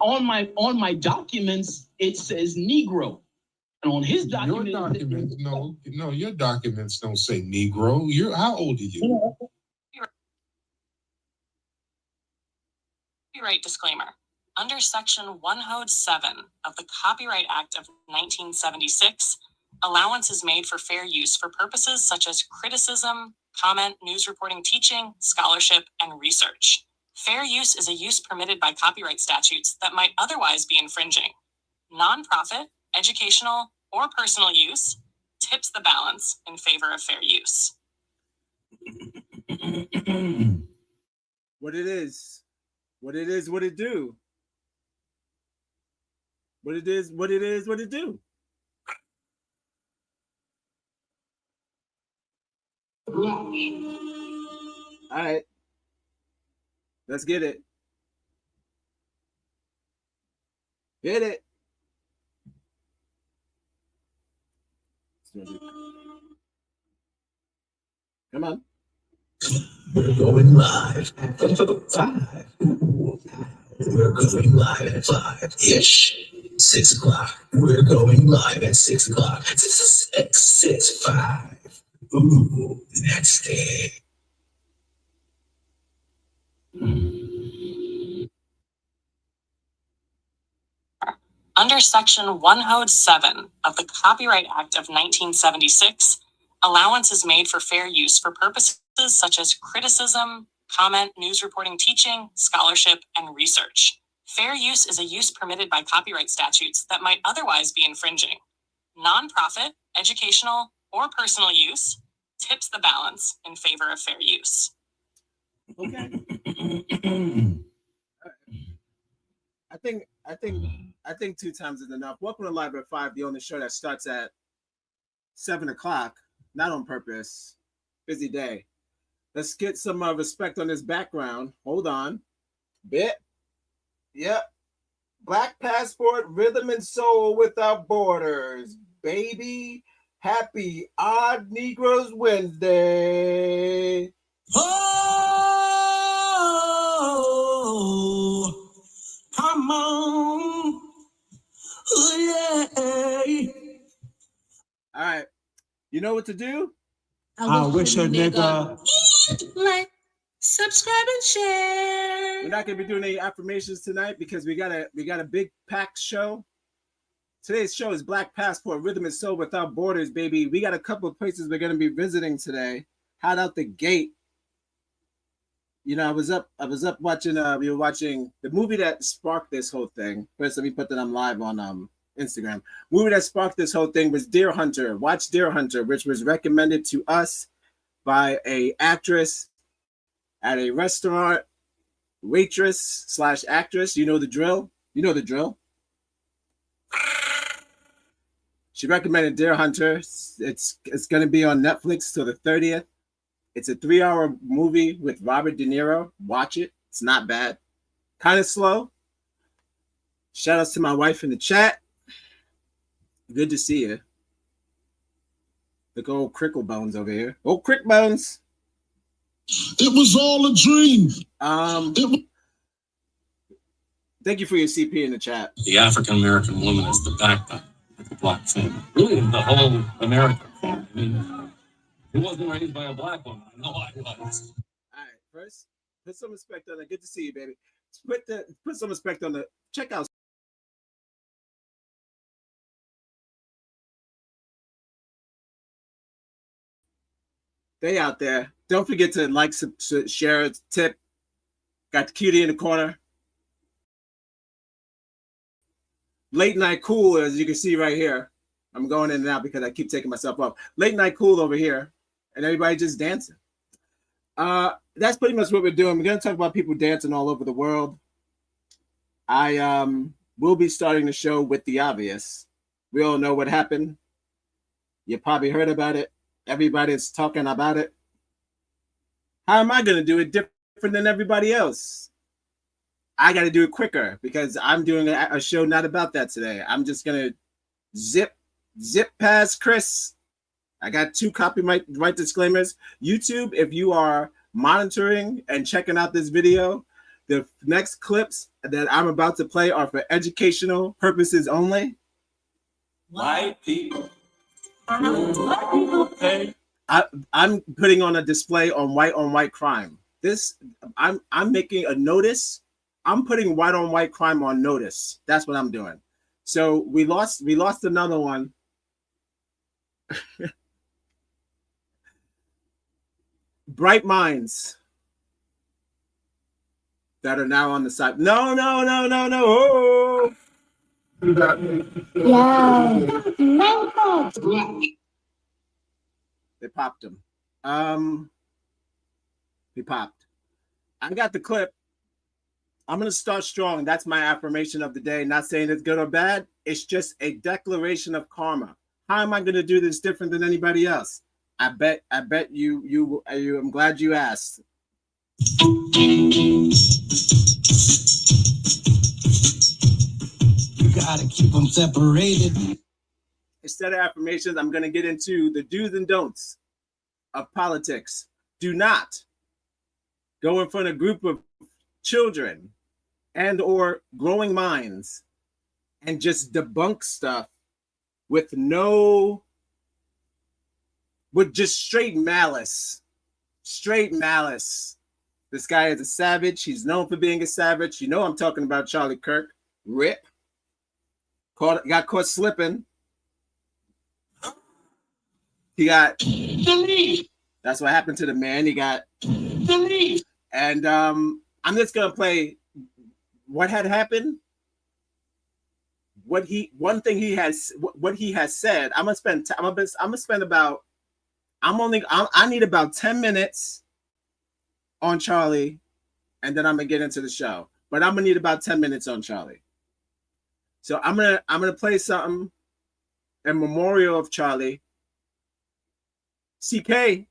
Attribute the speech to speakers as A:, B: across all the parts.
A: on my documents it says Negro, and on his document,
B: your documents your documents don't say Negro. How old are you?
C: Copyright disclaimer. Under Section 107 of the Copyright Act of 1976, allowance is made for fair use for purposes such as criticism, comment, news reporting, teaching, scholarship, and research. Fair use is a use permitted by copyright statutes that might otherwise be infringing. Nonprofit, educational, or personal use tips the balance in favor of fair use.
D: What it is, what it is, what it do. What it is, what it is, what it do. All right. Let's get it. Get it. Come on.
E: We're going live at 5. We're going live at 5-ish. 6 o'clock. We're going live at 6 o'clock. 6, 5. Ooh, that's it.
C: Under Section 107 of the Copyright Act of 1976, allowance is made for fair use for purposes such as criticism, comment, news reporting, teaching, scholarship, and research. Fair use is a use permitted by copyright statutes that might otherwise be infringing. Nonprofit, educational, or personal use tips the balance in favor of fair use.
D: Okay. I think 2 times is enough. Welcome to Live at 5, the only show that starts at 7 o'clock. Not on purpose. Busy day. Let's get some respect on this background. Hold on. Bit. Yep. Black Passport, Rhythm and Soul Without Borders. Baby. Happy Odd Negroes Wednesday.
E: Oh, come on. Oh, yeah.
D: All right. You know what to do?
E: I wish a nigga. Like, subscribe, and share.
D: We're not gonna be doing any affirmations tonight because we got a big packed show. Today's show is Black Passport, Rhythm and Soul Without Borders, baby. We got a couple of places we're gonna be visiting today. Hot out the gate. You know, I was up watching. We were watching the movie that sparked this whole thing. First, let me put that on live on Instagram. Movie that sparked this whole thing was Deer Hunter. Watch Deer Hunter, which was recommended to us by a actress at a restaurant, waitress / actress. You know the drill. She recommended Deer Hunter. It's going to be on Netflix till the 30th. It's a 3-hour movie with Robert De Niro. Watch it. It's not bad. Kind of slow. Shout outs to my wife in the chat. Good to see you. Look, old Crickle Bones over here. Old Crick Bones.
B: It was all a dream.
D: Thank you for your CP in the chat.
F: The African American woman is the backbone of the Black family. Really, the whole American family. I mean, he wasn't raised by a Black woman. I know I was.
D: All right, first, put some respect on it. Good to see you, baby. Put some respect on the. Check out. They out there. Don't forget to like, share, tip. Got the cutie in the corner. Late Night Cool, as you can see right here. I'm going in and out because I keep taking myself off. Late Night Cool over here. And everybody just dancing. That's pretty much what we're doing. We're going to talk about people dancing all over the world. I will be starting the show with the obvious. We all know what happened. You probably heard about it. Everybody's talking about it. How am I going to do it different than everybody else? I got to do it quicker because I'm doing a show not about that today. I'm just going to zip past Chris. I got 2 copyright disclaimers. YouTube, if you are monitoring and checking out this video, the next clips that I'm about to play are for educational purposes only.
E: White people.
D: I'm putting on a display on white crime. This I'm making a notice. I'm putting white on white crime on notice. That's what I'm doing. So we lost another one. Bright minds that are now on the side. No. Oh. They popped them. They popped. I got the clip. I'm going to start strong. That's my affirmation of the day. Not saying it's good or bad. It's just a declaration of karma. How am I going to do this different than anybody else? I bet you. I'm glad you asked.
E: You gotta keep them separated.
D: Instead of affirmations, I'm going to get into the do's and don'ts of politics. Do not go in front of a group of children and or growing minds and just debunk stuff with just straight malice. This guy is a savage. He's known for being a savage. You know I'm talking about Charlie Kirk. Rip. Got caught slipping. He got delete. That's what happened to the man. He got delete. And I'm just gonna play what had happened. What he has said. I'm gonna spend about. I need about 10 minutes on Charlie, and then I'm gonna get into the show. But I'm gonna need about 10 minutes on Charlie. So I'm gonna play something in memorial of Charlie. CK.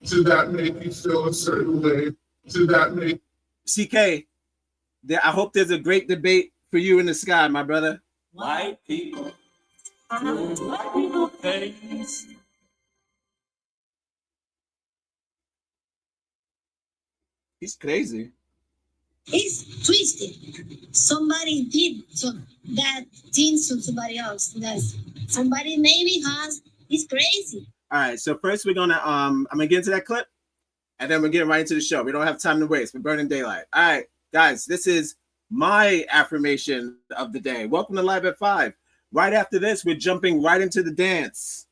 B: Did that make you feel a certain way? Did that make
D: CK? I hope there's a great debate for you in the sky, my brother.
E: White people. White people face.
D: He's crazy.
G: He's twisted. Somebody did that thing to somebody else. That's somebody maybe has. He's crazy.
D: All right. So first we're gonna I'm gonna get into that clip, and then we're getting right into the show. We don't have time to waste. We're burning daylight. All right, guys. This is my affirmation of the day. Welcome to Live at 5. Right after this, we're jumping right into the dance.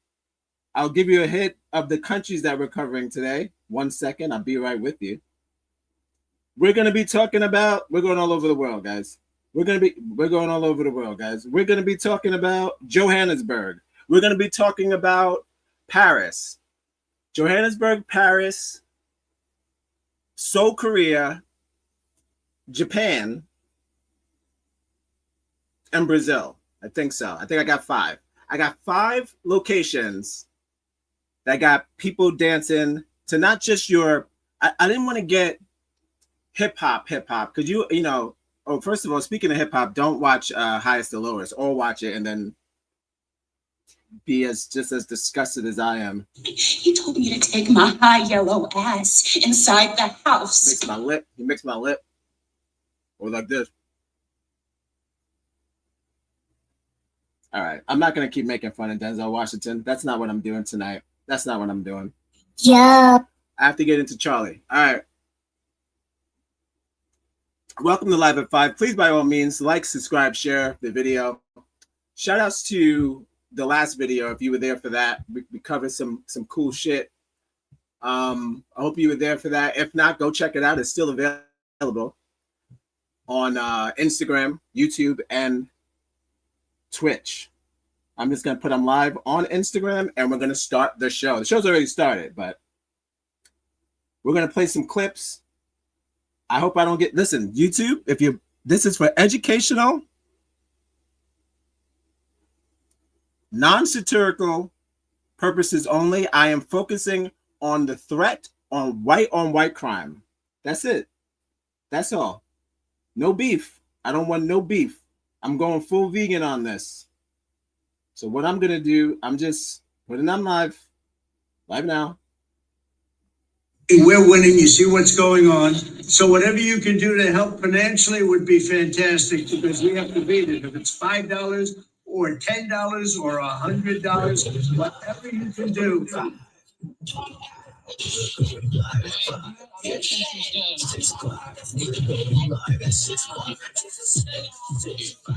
D: I'll give you a hit of the countries that we're covering today. 1 second. I'll be right with you. We're going to be talking about, we're going all over the world, guys. We're going all over the world, guys. We're going to be talking about Johannesburg. We're going to be talking about Paris. Johannesburg, Paris, Seoul, Korea, Japan, and Brazil. I think so. I think I got 5. I got 5 locations that got people dancing to not just your, I didn't want to get hip hop because you know, oh, first of all, speaking of hip hop, don't watch Highest to Lowest, or watch it and then be just as disgusted as I am.
H: He told me to take my high yellow ass inside the house.
D: Mix my lip. He mixed my lip. Or like this. All right. I'm not gonna keep making fun of Denzel Washington. That's not what I'm doing tonight. That's not what I'm doing.
G: Yeah.
D: I have to get into Charlie. All right. Welcome to Live at 5. Please, by all means, like, subscribe, share the video. Shout outs to the last video if you were there for that. We covered some cool shit. I hope you were there for that. If not, go check it out. It's still available on Instagram, YouTube, and Twitch. I'm just going to put them live on Instagram, and we're going to start the show. The show's already started, but we're going to play some clips. I hope I don't get, listen, YouTube, this is for educational, non-satirical purposes only. I am focusing on the threat on white crime. That's it. That's all. No beef. I don't want no beef. I'm going full vegan on this. So what I'm going to do, I'm just putting on live now.
I: We're winning. You see what's going on. So whatever you can do to help financially would be fantastic, because we have to beat it. If it's $5 or $10 or $100, whatever you can do.
E: Going live at 5. Ish. 6 o'clock. We're going live at 6 o'clock. 5.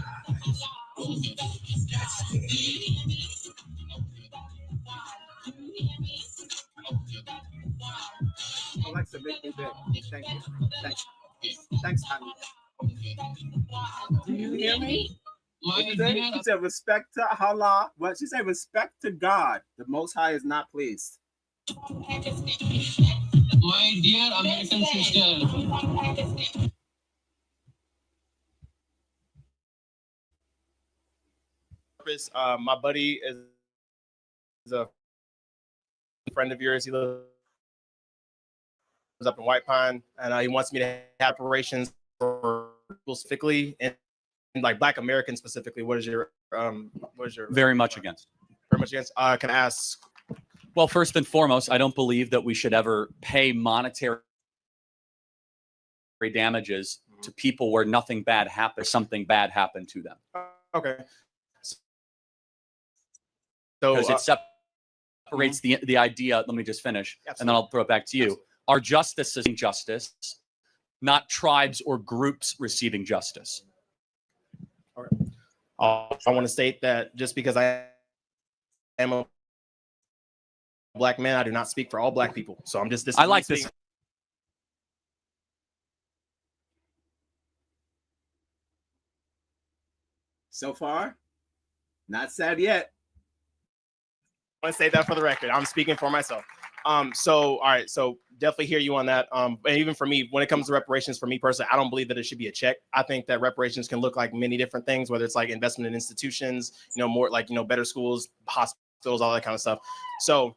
D: Alexa, make me big. Thank you. Thanks. Thanks, honey. Do you hear me? She said, respect to Allah. Well, she said, respect to God. The Most High is not pleased.
F: My dear American sister.
J: My buddy is a friend of yours. He lives up in White Pine, and he wants me to have operations for specifically and like Black Americans specifically. What is your
K: very much against?
J: Very much against. Can I ask?
K: Well, first and foremost, I don't believe that we should ever pay monetary damages to people where nothing bad happened, something bad happened to them.
J: Okay.
K: So because it separates the idea. Let me just finish, absolutely, and then I'll throw it back to you. Absolutely. Our justice is justice, not tribes or groups receiving justice.
J: Okay. I want to state that just because I am a Black man, I do not speak for all Black people. So I'm just this.
K: I like this.
D: So far, not sad yet.
J: I want to say that for the record. I'm speaking for myself. So all right, so definitely hear you on that. And even for me, when it comes to reparations, for me personally, I don't believe that it should be a check. I think that reparations can look like many different things, whether it's like investment in institutions, more like better schools, hospitals, all that kind of stuff. So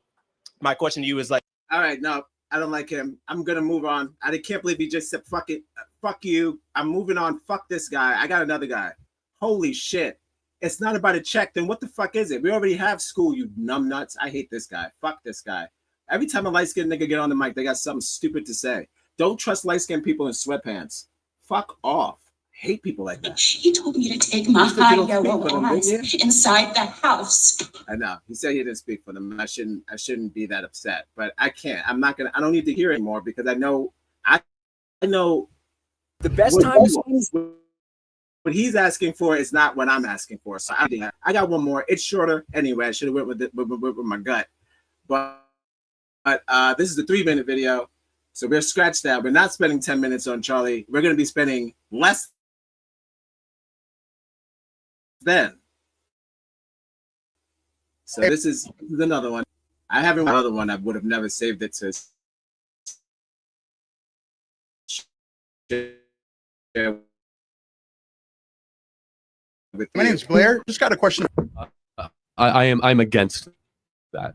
J: my question to you is like,
D: all right, no, I don't like him. I'm gonna move on. I can't believe he just said fuck it, fuck you. I'm moving on. Fuck this guy. I got another guy. Holy shit. It's not about a check, then what the fuck is it? We already have school, you numbnuts. I hate this guy. Fuck this guy. Every time a light-skinned nigga get on the mic, they got something stupid to say. Don't trust light-skinned people in sweatpants. Fuck off. Hate people like that.
H: He told me to take my high yellow ass inside the house.
D: I know. He said he didn't speak for them. I shouldn't be that upset. But I can't. I don't need to hear anymore because I know the best time is what he's asking for is not what I'm asking for. So I got one more. It's shorter anyway. I should have went with my gut. But this is a 3-minute video. So we're scratched out. We're not spending 10 minutes on Charlie. We're going to be spending less than. So this is another one. I haven't another one. I would have never saved it to share.
L: My name's Blair. Just got a question.
M: I'm against that.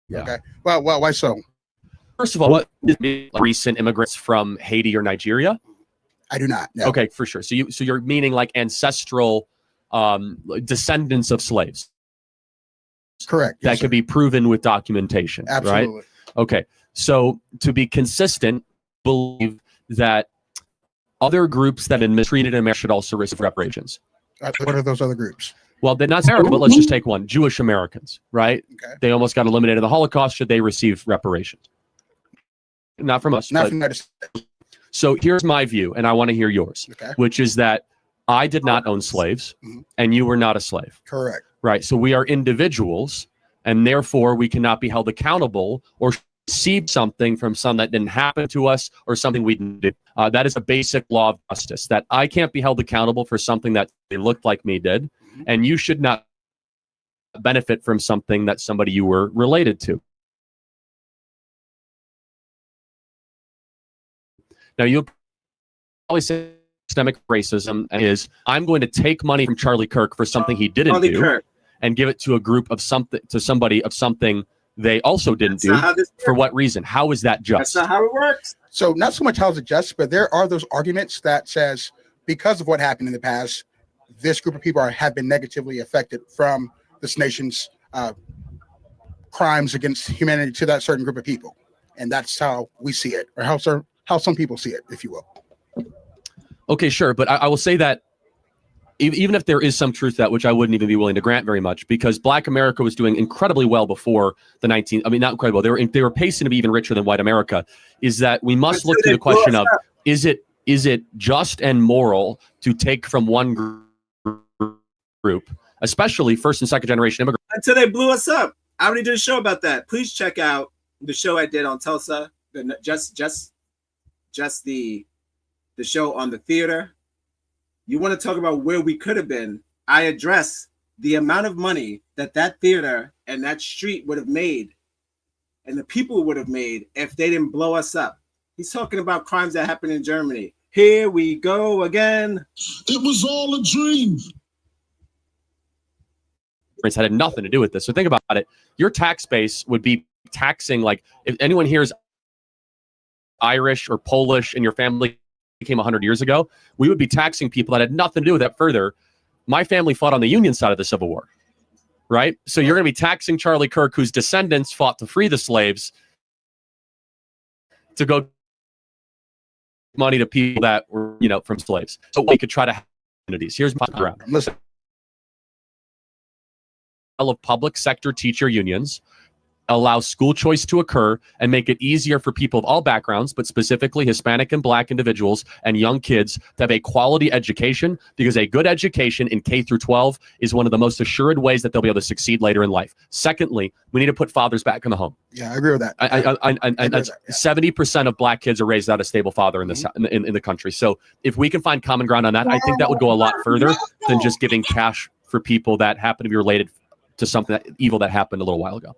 M: Yeah.
L: Okay. Well, why so?
M: First of all, what recent immigrants from Haiti or Nigeria?
L: I do not. No.
M: Okay, for sure. So you're meaning like ancestral descendants of slaves.
L: Correct.
M: That could be proven with documentation.
L: Absolutely.
M: Right? Okay. So to be consistent, believe that other groups that have been mistreated in America should also receive reparations.
L: What are those other groups?
M: Well, they're not terrible, but let's just take one. Jewish Americans, right?
L: Okay.
M: They almost got eliminated in the Holocaust. Should they receive reparations? Not from us.
L: Not from United States.
M: So here's my view, and I want to hear yours,
L: okay,
M: which is that I did not own slaves, and you were not a slave.
L: Correct.
M: Right. So we are individuals, and therefore we cannot be held accountable or receive something from something that didn't happen to us or something we didn't do. That is a basic law of justice, that I can't be held accountable for something that they looked like me did, and you should not benefit from something that somebody you were related to. Now, you'll probably say systemic racism is, I'm going to take money from Charlie Kirk for something he didn't do and give it to a group of something, to somebody of something they also didn't do. For what reason? How is that just?
D: That's not how it works.
L: So not so much how is it just, but there are those arguments that says because of what happened in the past, this group of people have been negatively affected from this nation's crimes against humanity to that certain group of people. and that's how we see it, or how some people see it, if you will.
M: Okay, sure, but I will say that even if there is some truth to that, which I wouldn't even be willing to grant very much, because Black America was doing incredibly well before the not incredible. They were pacing to be even richer than white America. Is that we must look to the question of is it just and moral to take from one group, especially first and second generation immigrants,
D: until they blew us up? I already did a show about that. Please check out the show I did on Tulsa. Just the show on the theater. You want to talk about where we could have been? I address the amount of money that theater and that street would have made, and the people would have made if they didn't blow us up. He's talking about crimes that happened in Germany. Here we go again.
E: It was all a dream.
M: had nothing to do with this. So think about it. Your tax base would be taxing, like, if anyone here is Irish or Polish and your family came 100 years ago, we would be taxing people that had nothing to do with that further. My family fought on the Union side of the Civil War, right? So you're going to be taxing Charlie Kirk, whose descendants fought to free the slaves, to go money to people that were, from slaves. So we could try to have communities. Here's my ground.
L: Listen.
M: Of public sector teacher unions, allow school choice to occur, and make it easier for people of all backgrounds, but specifically Hispanic and Black individuals and young kids to have a quality education, because a good education in K through 12 is one of the most assured ways that they'll be able to succeed later in life. Secondly, we need to put fathers back in the home.
L: Yeah, I agree with that.
M: And 70% of Black kids are raised without a stable father in this in the country. So if we can find common ground on that, I think that would go a lot further than just giving cash for people that happen to be related to something evil that happened a little while ago.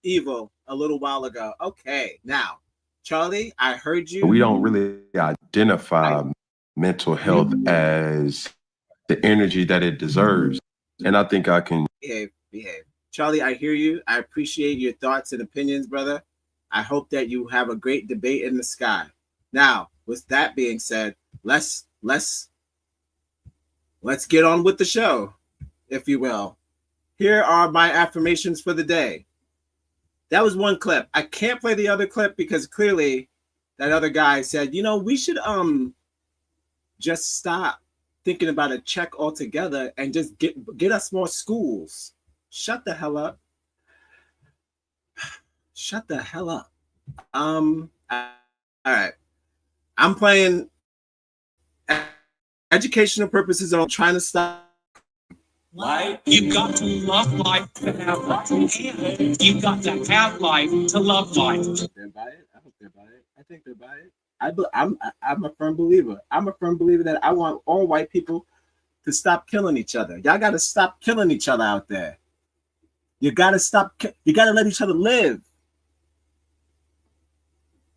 D: Evil a little while ago. Okay, now, Charlie, I heard you.
N: We don't really identify mental health as the energy that it deserves. And I think I can
D: behave. Charlie, I hear you. I appreciate your thoughts and opinions, brother. I hope that you have a great debate in the sky. Now, with that being said, let's get on with the show, if you will. Here are my affirmations for the day. That was one clip. I can't play the other clip because clearly that other guy said, we should just stop thinking about a check altogether and just get us more schools. Shut the hell up. Shut the hell up. All right. I'm playing educational purposes. I'm trying to stop.
O: Right? You've got to love life to have life. And you've got to have life to love life.
D: They're by it. I hope they're by it. I think they're by it. I'm a firm believer. I'm a firm believer that I want all white people to stop killing each other. Y'all got to stop killing each other out there. You got to stop. You got to let each other live.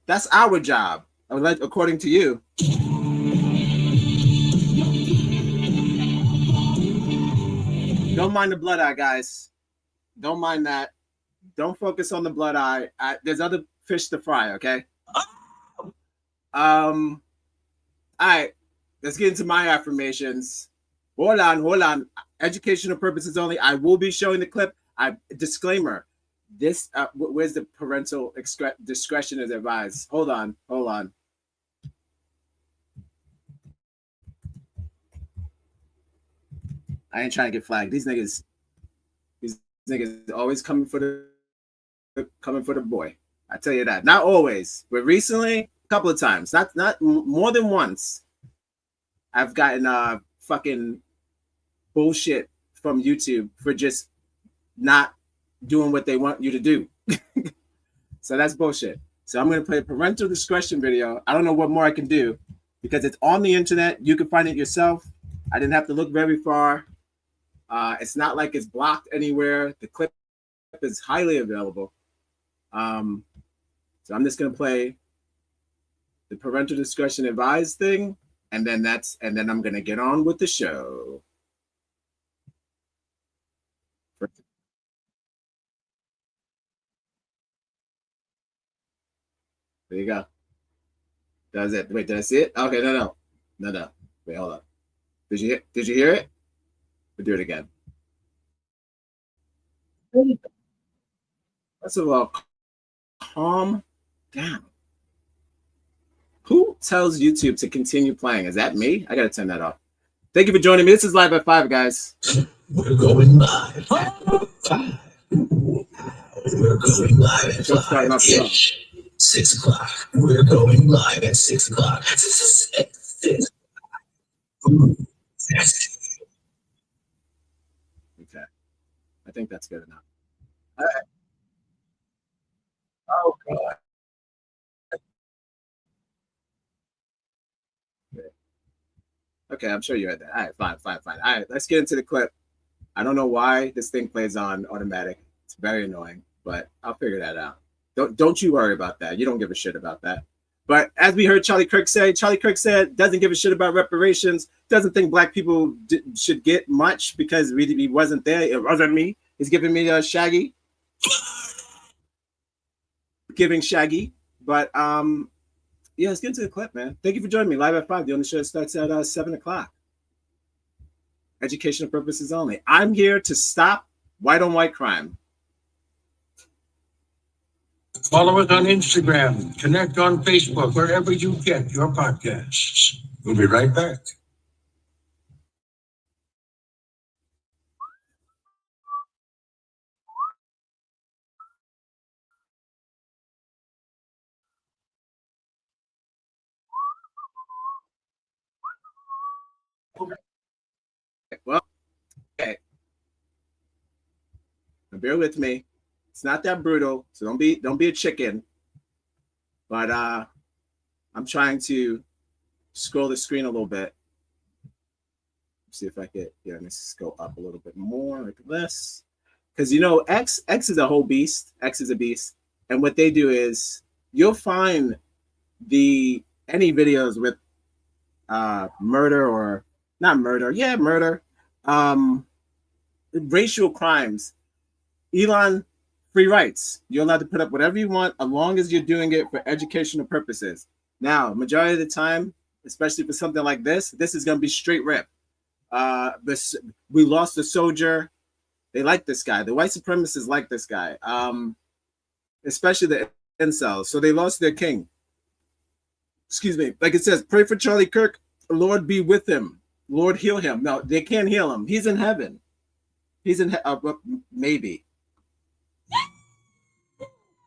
D: That's our job, according to you. Don't mind the blood eye, guys. Don't mind that. Don't focus on the blood eye. There's other fish to fry, okay? All right. Let's get into my affirmations. Hold on. Educational purposes only. I will be showing the clip. Disclaimer. This where's the parental discretion is advised? Hold on. I ain't trying to get flagged. These niggas always coming for the boy. I tell you that. Not always, but recently, a couple of times. Not more than once. I've gotten fucking bullshit from YouTube for just not doing what they want you to do. So that's bullshit. So I'm gonna play a parental discretion video. I don't know what more I can do because it's on the internet. You can find it yourself. I didn't have to look very far. It's not like it's blocked anywhere. The clip is highly available. So I'm just gonna play the parental discretion advised thing, and then I'm gonna get on with the show. There you go. That's it. Wait, did I see it? Okay, no. Wait, hold on. Did you hear it? We'll do it again. First of all, calm Damn. Who tells YouTube to continue playing? Is that me? I gotta turn that off. Thank you for joining me. This is Live at 5, guys.
E: We're going live. 5. We're going live at 5-ish. 6 o'clock. We're going live at 6 o'clock. 6. Ooh, that's
D: Okay. I think that's good enough. All right. Oh, God. Okay, I'm sure you heard that. All right, fine. All right, let's get into the clip. I don't know why this thing plays on automatic. It's very annoying, but I'll figure that out. Don't you worry about that. You don't give a shit about that. But as we heard Charlie Kirk say, doesn't give a shit about reparations, doesn't think black people should get much because he wasn't there. It wasn't me. He's giving me a Shaggy. Giving Shaggy. But yeah, let's get into the clip, man. Thank you for joining me live at 5. The only show starts at 7 o'clock. Educational purposes only. I'm here to stop white on white crime.
I: Follow us on Instagram, connect on Facebook, wherever you get your podcasts. We'll be right back.
D: Well, okay. Now bear with me. It's not that brutal, so don't be a chicken. But I'm trying to scroll the screen a little bit. See if I could, let me just go up a little bit more like this. Because X is a whole beast. X is a beast. And what they do is you'll find any videos with murder or not murder. Yeah, murder. Racial crimes. Elon, free rights. You're allowed to put up whatever you want as long as you're doing it for educational purposes. Now, majority of the time, especially for something like this is going to be straight rip. We lost a soldier. They like this guy. The white supremacists like this guy, especially the incels. So they lost their king. Excuse me. Like it says, pray for Charlie Kirk. Lord be with him. Lord heal him. No, they can't heal him. He's in heaven. He's in maybe.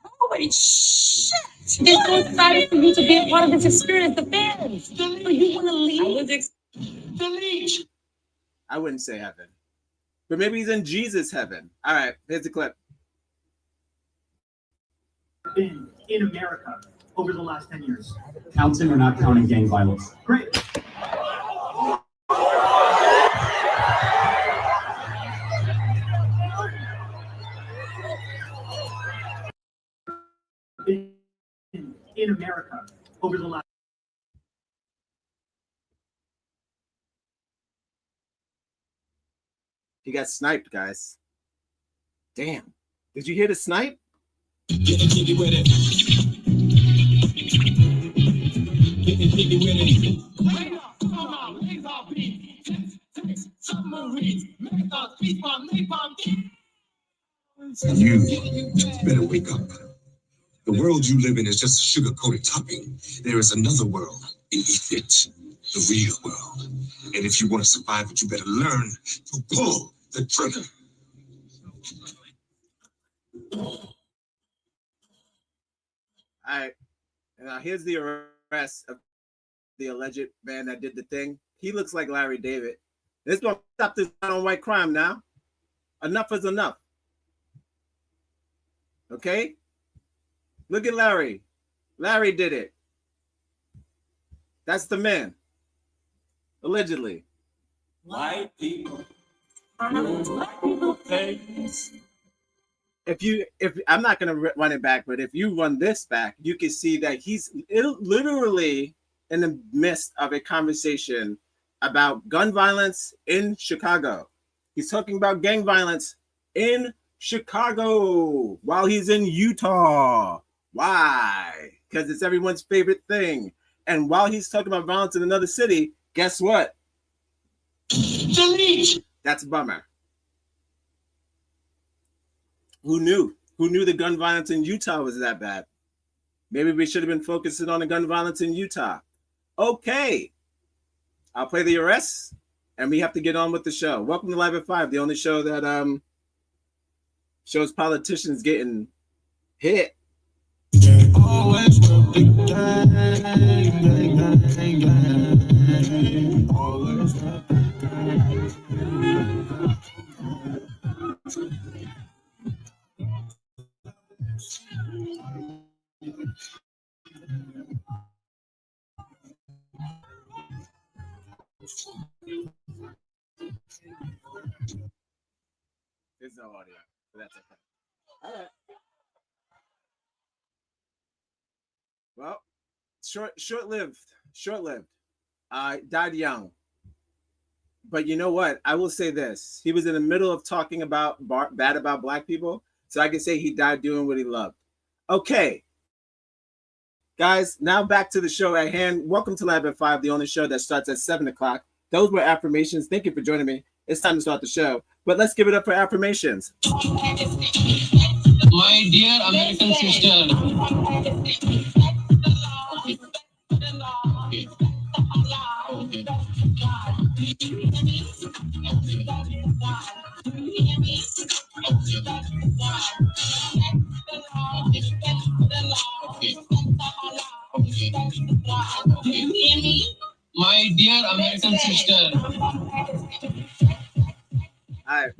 H: Holy shit! It's so exciting for you to be a part of this experience. The fans. So you want to leave?
D: Delete. I wouldn't say heaven, but maybe he's in Jesus' heaven. All right, here's the clip.
P: Been in America over the last 10 years. Counting or not counting gang violence? Great. In America over the last.
D: He got sniped, guys. Damn. Did you hear the snipe?
E: Getting jiggy with it. Getting jiggy with it. You better wake up. The world you live in is just a sugar-coated topping. There is another world beneath it, the real world. And if you want to survive it, you better learn to pull the trigger.
D: All right. Now here's the arrest of the alleged man that did the thing. He looks like Larry David. This gonna stop this on white crime now. Enough is enough. Okay? Look at Larry. Larry did it. That's the man. Allegedly.
O: White people. Black people face.
D: If I'm not gonna run it back, but if you run this back, you can see that he's literally in the midst of a conversation about gun violence in Chicago. He's talking about gang violence in Chicago while he's in Utah. Why? Because it's everyone's favorite thing. And while he's talking about violence in another city, guess what? Delete. That's a bummer. Who knew? Who knew the gun violence in Utah was that bad? Maybe we should have been focusing on the gun violence in Utah. Okay. I'll play the arrests, and we have to get on with the show. Welcome to Live at 5, the only show that shows politicians getting hit.
E: Always with the gang, always with the
D: There's no audio, but that's okay. All right. Well, short-lived. Died young. But you know what? I will say this. He was in the middle of talking about bad about black people. So I can say he died doing what he loved. Okay. Guys, now back to the show at hand. Welcome to Live at 5, the only show that starts at 7 o'clock. Those were affirmations. Thank you for joining me. It's time to start the show. But let's give it up for affirmations.
O: My dear American sister. My dear American sister.
D: All right.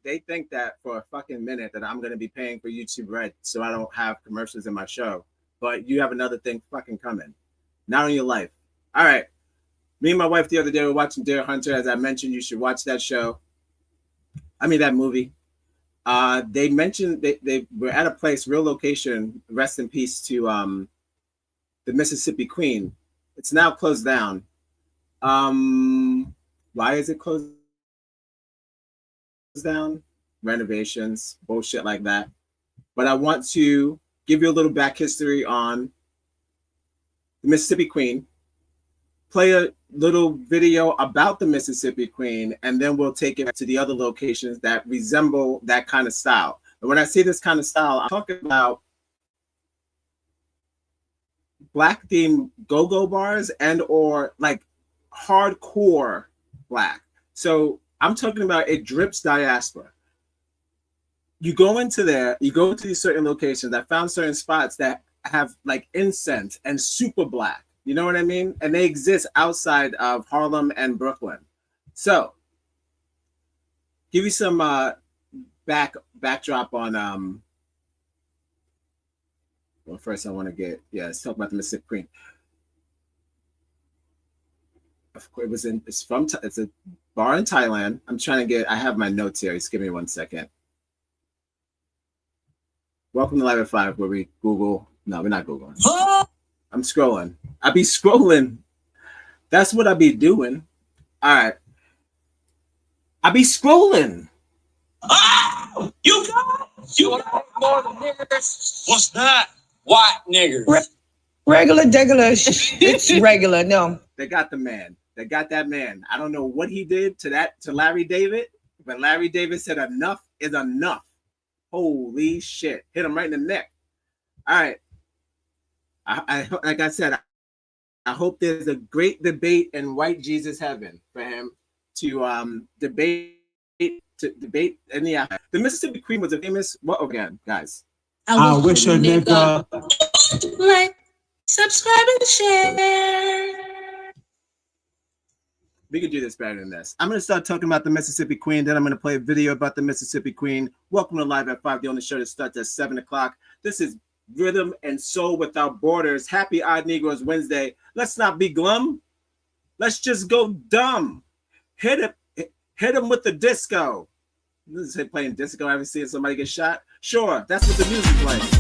D: They think that for a fucking minute that I'm going to be paying for YouTube Red so I don't have commercials in my show. But you have another thing fucking coming. Not in your life. All right. Me and my wife the other day were watching Deer Hunter. As I mentioned, you should watch that show. That movie. They mentioned they were at a place, real location, rest in peace to the Mississippi Queen. It's now closed down. Why is it closed down? Renovations, bullshit like that. But I want to give you a little back history on the Mississippi Queen, play a little video about the Mississippi Queen, and then we'll take it to the other locations that resemble that kind of style. And when I say this kind of style, I'm talking about black themed go-go bars and or like hardcore black. So I'm talking about it drips diaspora. You go into these certain locations. I found certain spots that have like incense and super black. You know what I mean? And they exist outside of Harlem and Brooklyn. So give you some backdrop on well, first I want to let's talk about the Mississippi Queen. Of course, it's a bar in Thailand. I have my notes here. Just give me 1 second. Welcome to Live at 5, where we Google. No, we're not Googling. I'm scrolling. I be scrolling. That's what I be doing. All right. I be scrolling.
O: Oh, you got more than niggers. What's that? White niggers.
Q: Regular, it's regular. No.
D: They got the man. They got that man. I don't know what he did to Larry David, but Larry David said enough is enough. Holy shit. Hit him right in the neck. All right. I like I said, I hope there's a great debate in white Jesus heaven for him to debate. And yeah, the Mississippi Queen was a famous. What again, guys?
Q: I wish a nigga like, subscribe, and share.
D: We could do this better than this. I'm going to start talking about the Mississippi Queen. Then I'm going to play a video about the Mississippi Queen. Welcome to Live at 5, the only show that starts at 7 o'clock. This is Rhythm and Soul Without Borders. Happy Odd Negroes Wednesday. Let's not be glum. Let's just go dumb. Hit him with the disco. This is playing disco. I haven't seen somebody get shot. Sure, that's what the music plays.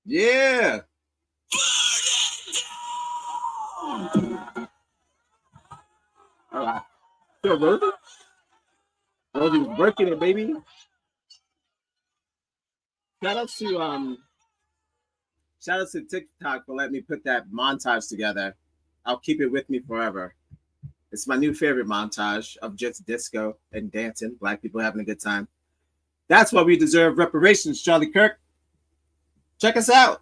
D: Yeah. All right. So Rosie was working it, baby. Shout out to TikTok for letting me put that montage together. I'll keep it with me forever. It's my new favorite montage of just disco and dancing, black people having a good time. That's why we deserve reparations, Charlie Kirk. Check us out.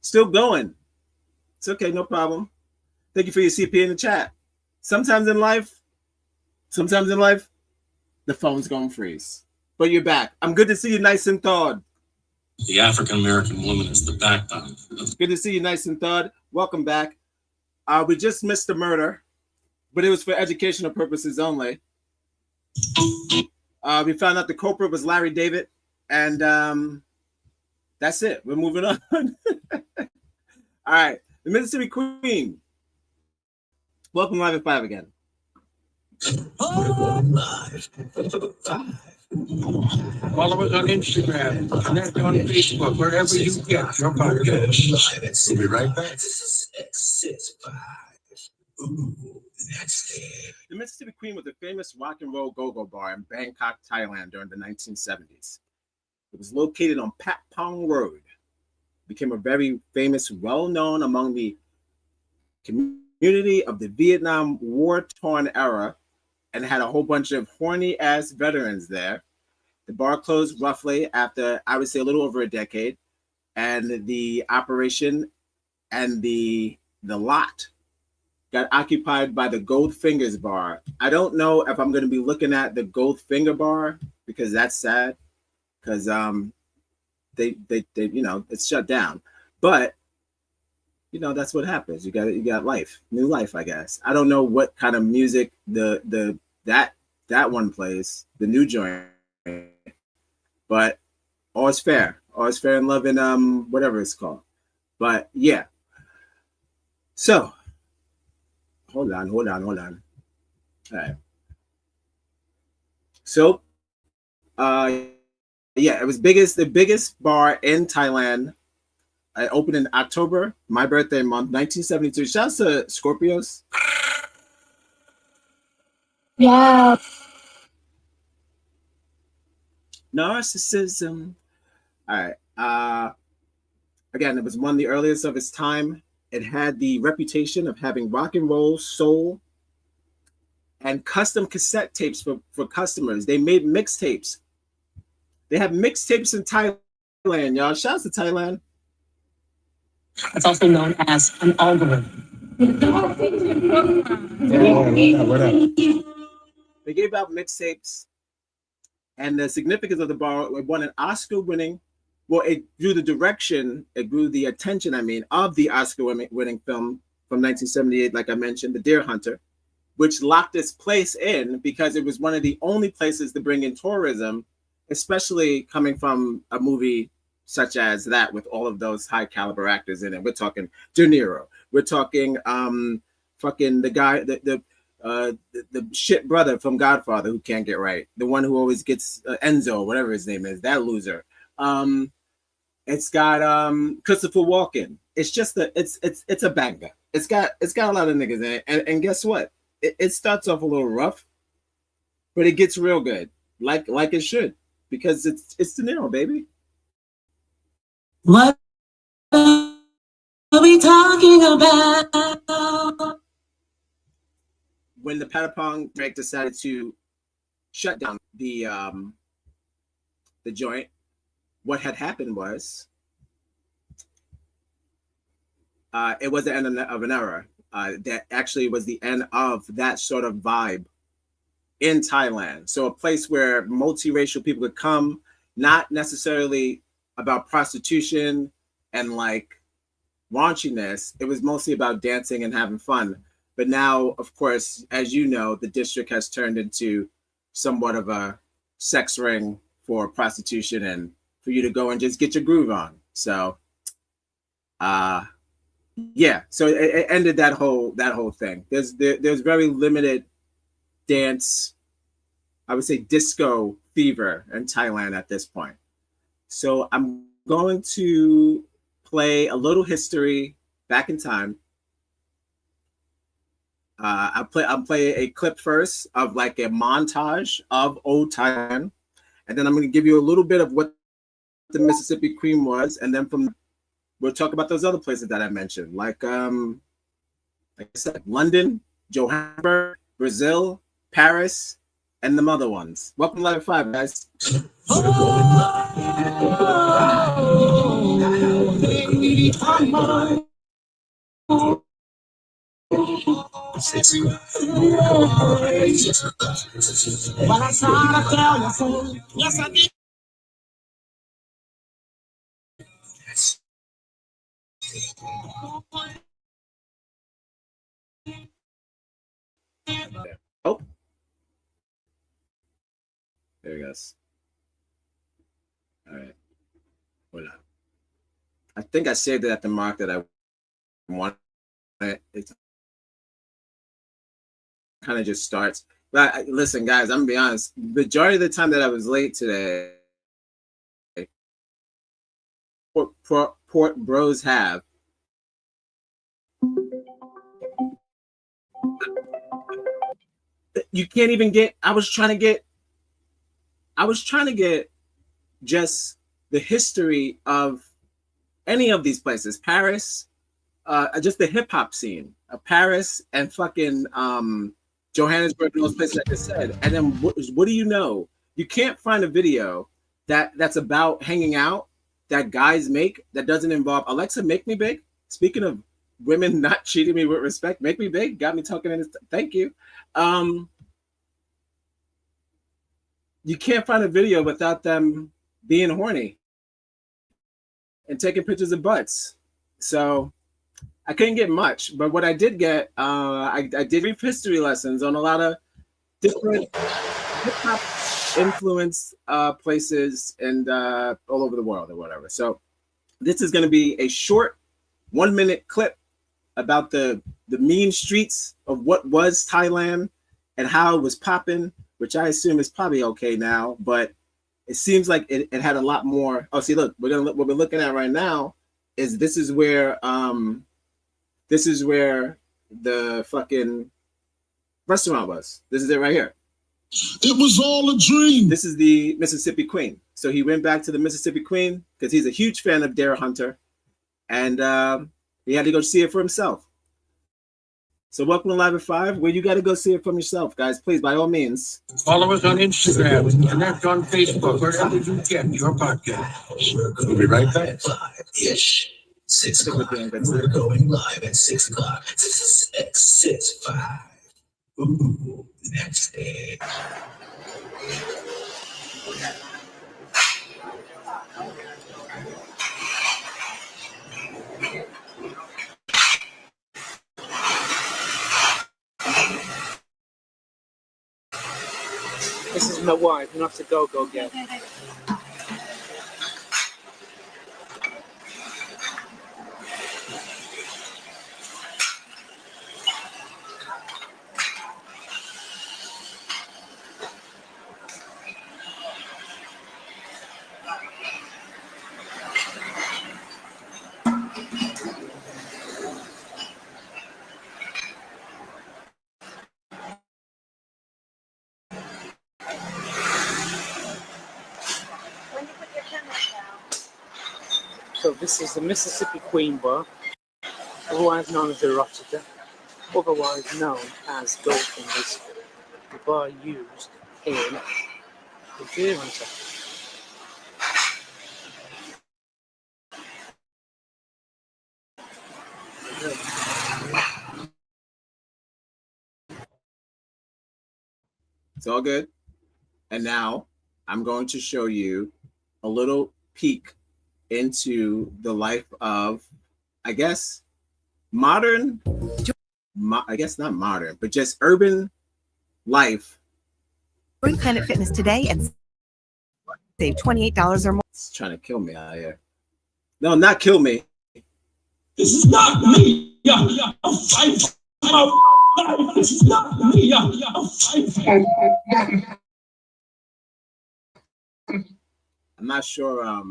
D: Still going. It's okay, no problem. Thank you for your CP in the chat. Sometimes in life, the phone's gonna freeze. But you're back. I'm good to see you nice and thawed.
F: The African American woman is the backbone.
D: Good to see you nice and thawed. Welcome back. We just missed the murder, but it was for educational purposes only. We found out the culprit was Larry David, and that's it. We're moving on. All right, the Mississippi Queen. Welcome Live at 5 again.
E: We're going live.
B: Follow us on Instagram, connect on Facebook, wherever you get your podcasts. We'll be right back.
E: 665. Ooh, that's it.
D: The Mississippi Queen was a famous rock and roll go-go bar in Bangkok, Thailand during the 1970s. It was located on Pat Pong Road. It became a very famous, well-known among the community of the Vietnam war-torn era, and had a whole bunch of horny-ass veterans there. The bar closed roughly after, I would say, a little over a decade, and the operation and the lot got occupied by the Gold Fingers bar. I don't know if I'm going to be looking at the Gold Finger bar, because that's sad, because they it's shut down. But that's what happens. You got life, new life, I guess. I don't know what kind of music that one plays, the new joint, but all's fair in love and whatever it's called. But yeah. So hold on. All right. So yeah, it was the biggest bar in Thailand. I opened in October, my birthday month, 1972. Shouts to Scorpios.
H: Yeah.
D: Narcissism. All right. Again, it was one of the earliest of its time. It had the reputation of having rock and roll, soul, and custom cassette tapes for customers. They made mixtapes. They have mixtapes in Thailand, y'all. Shouts to Thailand.
H: It's also known as an algorithm.
D: They gave out mixtapes, and the significance of the bar, it won an Oscar-winning. Well, it drew the attention, of the Oscar-winning film from 1978, like I mentioned, The Deer Hunter, which locked its place in because it was one of the only places to bring in tourism, especially coming from a movie such as that with all of those high caliber actors in it. We're talking De Niro. We're talking fucking the guy, the shit brother from Godfather who can't get right. The one who always gets Enzo, whatever his name is, that loser. It's got Christopher Walken. It's just it's a banger. It's got a lot of niggas in it. And guess what? It starts off a little rough, but it gets real good. Like it should, because it's De Niro, baby.
H: What are we talking about?
D: When the Patapong break decided to shut down the joint, what had happened was it was the end of an era. That actually was the end of that sort of vibe in Thailand. So a place where multiracial people could come, not necessarily about prostitution and like raunchiness. It was mostly about dancing and having fun. But now, of course, as you know, the district has turned into somewhat of a sex ring for prostitution and for you to go and just get your groove on. So, yeah. So it ended that whole thing. There's very limited dance, I would say disco fever in Thailand at this point. So I'm going to play a little history back in time. I'll play a clip first of like a montage of old Thailand, and then I'm going to give you a little bit of what the Mississippi Queen was, and then we'll talk about those other places that I mentioned, like I said, London, Johannesburg, Brazil, Paris, and the other ones. Welcome to Live at 5, guys.
O: Yes, I did.
D: Oh, there he goes. All right, hold on. I think I saved it at the mark that I want. It kind of just starts. But listen, guys, I'm gonna be honest. Majority of the time that I was late today, port bros have. You can't even get. I was trying to get just the history of any of these places. Paris, just the hip hop scene of Paris and fucking Johannesburg and those places I just said. And then what do you know? You can't find a video that's about hanging out that guys make that doesn't involve Alexa, make me big. Speaking of women not treating me with respect, make me big. Got me talking in this. Thank you. You can't find a video without them being horny and taking pictures of butts. So I couldn't get much, but what I did get, I did read history lessons on a lot of different hip-hop influenced places and all over the world or whatever. So this is going to be a short 1-minute clip about the mean streets of what was Thailand and how it was popping, which I assume is probably okay now, but it seems like it had a lot more. Oh, see, look, what we're looking at right now is this is where the fucking restaurant was. This is it right here. It was all a dream. This is the Mississippi Queen. So he went back to the Mississippi Queen because he's a huge fan of Dare Hunter, and he had to go see it for himself. So welcome to Live at 5, where you got to go see it for yourself, guys. Please, by all means.
B: Follow us on Instagram, connect on Facebook, wherever you get your podcast. We'll be right back.
E: 5-ish. 6 o'clock. We're going live at 6 o'clock. 6, 5. Ooh, next day.
R: This is my wife, and I have to go get. So this is the Mississippi Queen Bar, otherwise known as the Rochester, otherwise known as Goldfingers, the bar used in the Deer Hunter.
D: It's all good. And now I'm going to show you a little peek into the life of, I guess, modern, I guess not modern, but just urban life.
S: Join Planet Fitness today and save $28 or more.
D: It's trying to kill me out here. No, not kill me.
O: This is not me. Yeah. This is not me.
D: I'm not sure.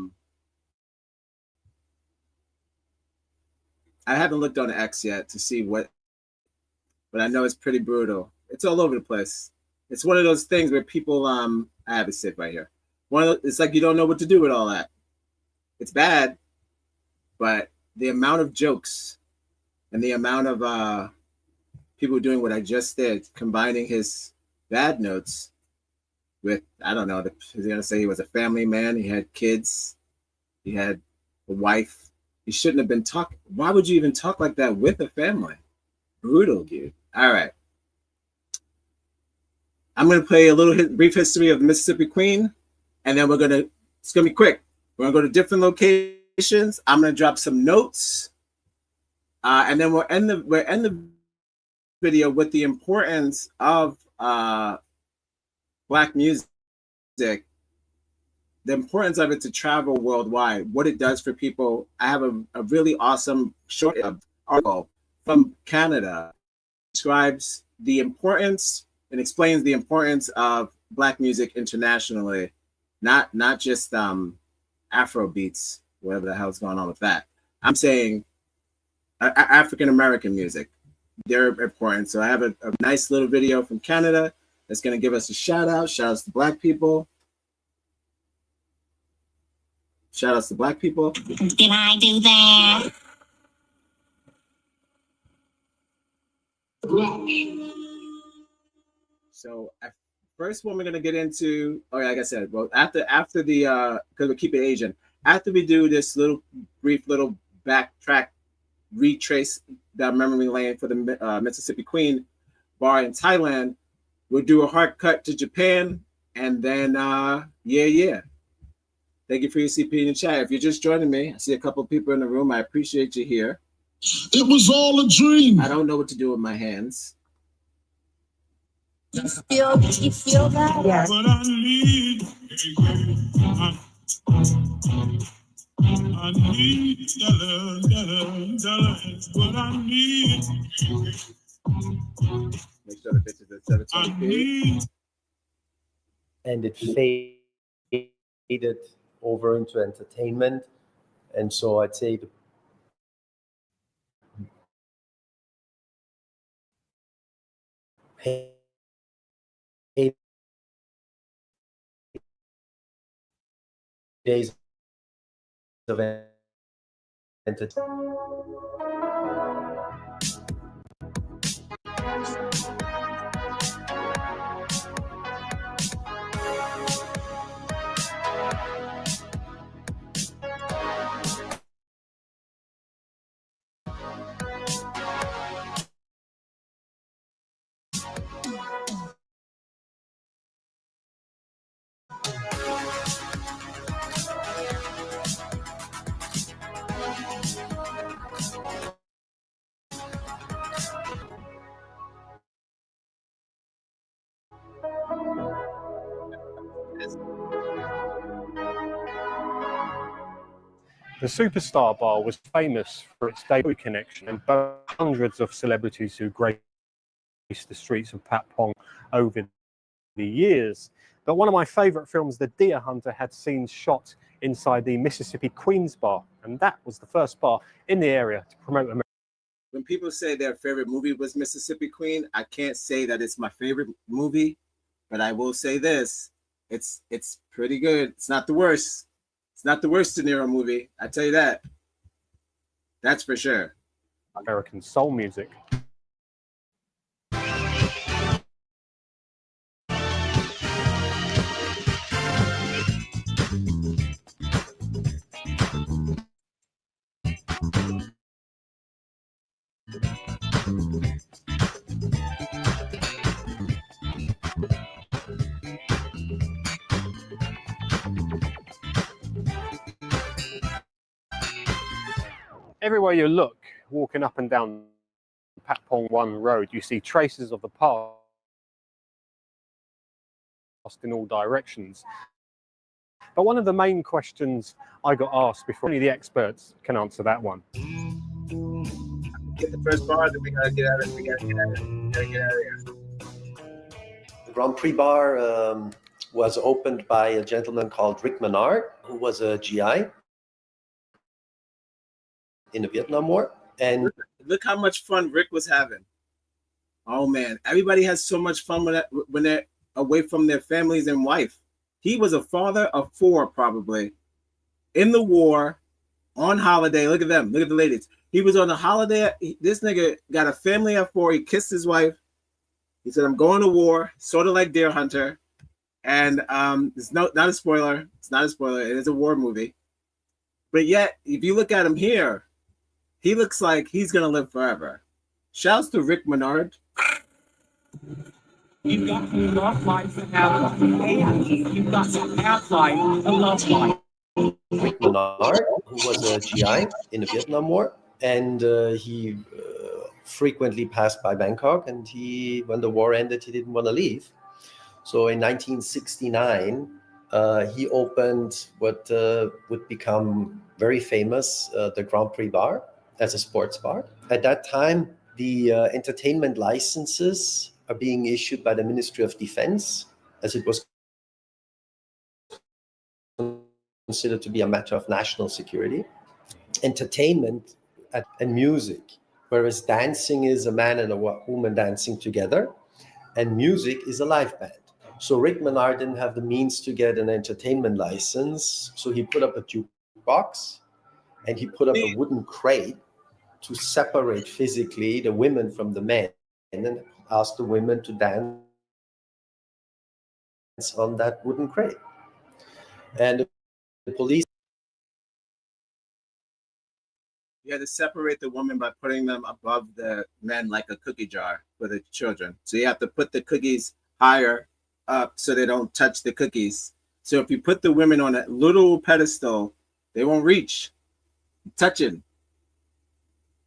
D: I haven't looked on X yet to see what, but I know it's pretty brutal. It's all over the place. It's one of those things where people, I have a sip right here. It's like you don't know what to do with all that. It's bad, but the amount of jokes and the amount of people doing what I just did, combining his bad notes with, I don't know, he's gonna say he was a family man, he had kids, he had a wife. He shouldn't have been talking. Why would you even talk like that with a family? Brutal, dude. All right. I'm going to play a little brief history of the Mississippi Queen, and then it's going to be quick. We're going to go to different locations. I'm going to drop some notes, and then we'll end the video with the importance of Black music, the importance of it to travel worldwide, what it does for people. I have a really awesome short article from Canada, describes the importance and explains the importance of Black music internationally, not just Afro beats, whatever the hell's going on with that. I'm saying African American music, they're important. So I have a nice little video from Canada that's going to give us a shout outs to Black people. Shout outs to Black people.
G: Did I do that?
D: So first one we're gonna get into, like I said, well after the because we keep it Asian, after we do this brief little backtrack retrace that memory lane for the Mississippi Queen bar in Thailand, we'll do a hard cut to Japan, and then yeah. Thank you for your CP in the chat. If you're just joining me, I see a couple of people in the room. I appreciate you here.
E: It was all a dream.
D: I don't know what to do with my hands.
G: Do you feel that?
E: Yes.
O: What I need, I need dollar is what I need.
D: Make sure the bitch is at 720p.
T: And it faded over into entertainment. And so I'd say the days of entertainment.
U: The Superstar Bar was famous for its debut connection and hundreds of celebrities who graced the streets of Pat Pong over the years. But one of my favorite films, The Deer Hunter, had scenes shot inside the Mississippi Queens Bar, and that was the first bar in the area to promote America.
D: When people say their favorite movie was Mississippi Queen, I can't say that it's my favorite movie, but I will say this: it's pretty good. It's not the worst. It's not the worst De Niro movie. I tell you that. That's for sure.
U: American soul music. Everywhere you look, walking up and down Pat Pong 1 Road, you see traces of the past in all directions. But one of the main questions I got asked before, only the experts can answer that one.
D: Get the first bar, then we gotta get out of it. We gotta get out of here.
T: The Grand Prix Bar was opened by a gentleman called Rick Menard, who was a GI in the Vietnam War. And
D: look how much fun Rick was having. Oh man, everybody has so much fun when they're away from their families and wife. He was a father of 4, probably, in the war, on holiday. Look at them. Look at the ladies. He was on a holiday. This nigga got a family of 4. He kissed his wife. He said, "I'm going to war," sort of like Deer Hunter. And it's not a spoiler. It's not a spoiler. It is a war movie. But yet, if you look at him here, he looks like he's gonna live forever. Shouts to Rick Menard.
O: You've got to love life to have life, and you've got to have life to love life.
T: Rick Menard, who was a GI in the Vietnam War, and he frequently passed by Bangkok. And when the war ended, he didn't want to leave. So in 1969, he opened what would become very famous, the Grand Prix Bar, as a sports bar. At that time, the entertainment licenses are being issued by the Ministry of Defense, as it was considered to be a matter of national security. Entertainment and music, whereas dancing is a man and a woman dancing together, and music is a live band. So Rick Menard didn't have the means to get an entertainment license, so he put up a jukebox and he put up a wooden crate to separate physically the women from the men, and then asked the women to dance on that wooden crate. And the police,
D: You had to separate the woman by putting them above the men like a cookie jar for the children. So you have to put the cookies higher up so they don't touch the cookies. So if you put the women on a little pedestal, they won't reach. Touching.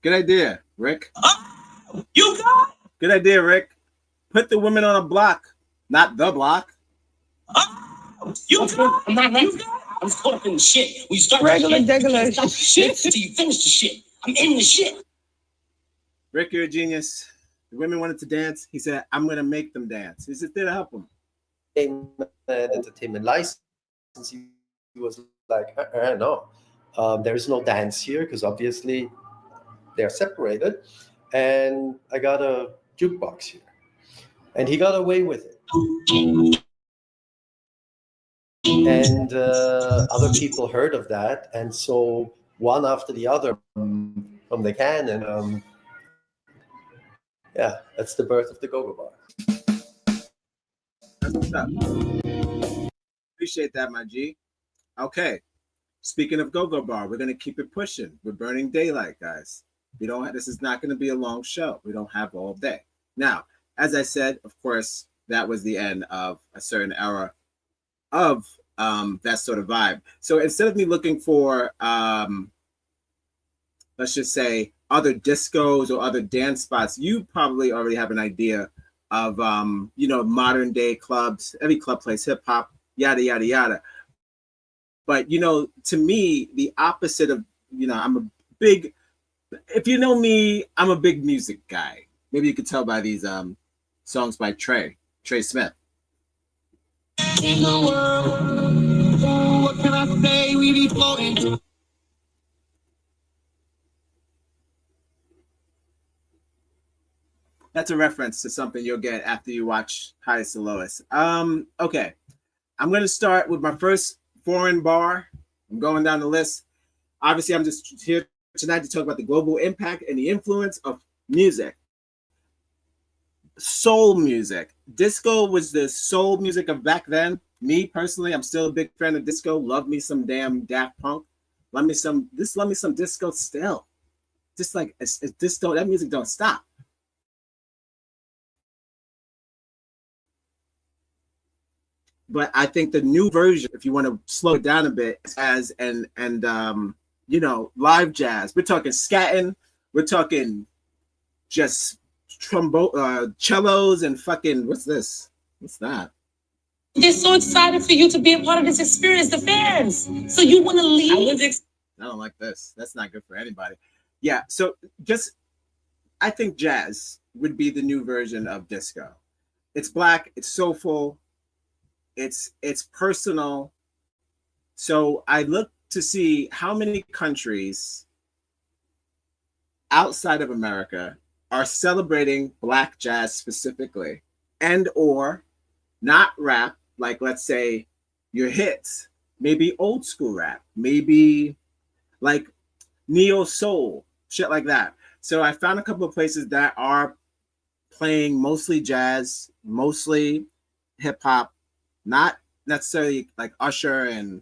D: Good idea, Rick.
O: You got
D: Good idea, Rick. Put the women on a block, not the block.
O: you got I was caught up in the shit. We start
Q: Regular,
O: the shit,
Q: degular.
O: you can't stop the shit until you finish the shit. I'm in the shit.
D: Rick, you're a genius. The women wanted to dance. He said, "I'm going to make them dance." He's just there to help them.
T: entertainment license, he was like, no, there is no dance here because obviously they're separated. And I got a jukebox here. And he got away with it. And other people heard of that. And so one after the other from the can. And yeah, that's the birth of the Go-Go Bar.
D: That's what's up. Appreciate that, my G. Okay. Speaking of Go-Go Bar, we're going to keep it pushing. We're burning daylight, guys. This is not going to be a long show. We don't have all day. Now, as I said, of course, that was the end of a certain era of that sort of vibe. So instead of me looking for, let's just say, other discos or other dance spots, you probably already have an idea of, modern day clubs. Every club plays hip hop, yada, yada, yada. But, to me, the opposite of, if you know me, I'm a big music guy. Maybe you could tell by these songs by Trey Smith.
O: In the world, what can I say? We be floating.
D: That's a reference to something you'll get after you watch Highest to Lowest. Okay. I'm going to start with my first foreign bar. I'm going down the list. Obviously, I'm just here tonight to talk about the global impact and the influence of music. Soul music. Disco was the soul music of back then. Me personally, I'm still a big fan of disco. Love me some damn Daft Punk. Love me some disco still. Just like it's disco, that music don't stop. But I think the new version, if you want to slow it down a bit, as and live jazz. We're talking scatting. We're talking just trombone, cellos, and fucking what's this? What's that?
H: They're so excited for you to be a part of this experience, the fans. So you want to leave?
D: I don't like this. That's not good for anybody. Yeah. So I think jazz would be the new version of disco. It's black. It's soulful. It's personal. So I look to see how many countries outside of America are celebrating Black jazz specifically, and or not rap, like let's say your hits, maybe old school rap, maybe like neo soul, shit like that. So I found a couple of places that are playing mostly jazz, mostly hip hop, not necessarily like Usher and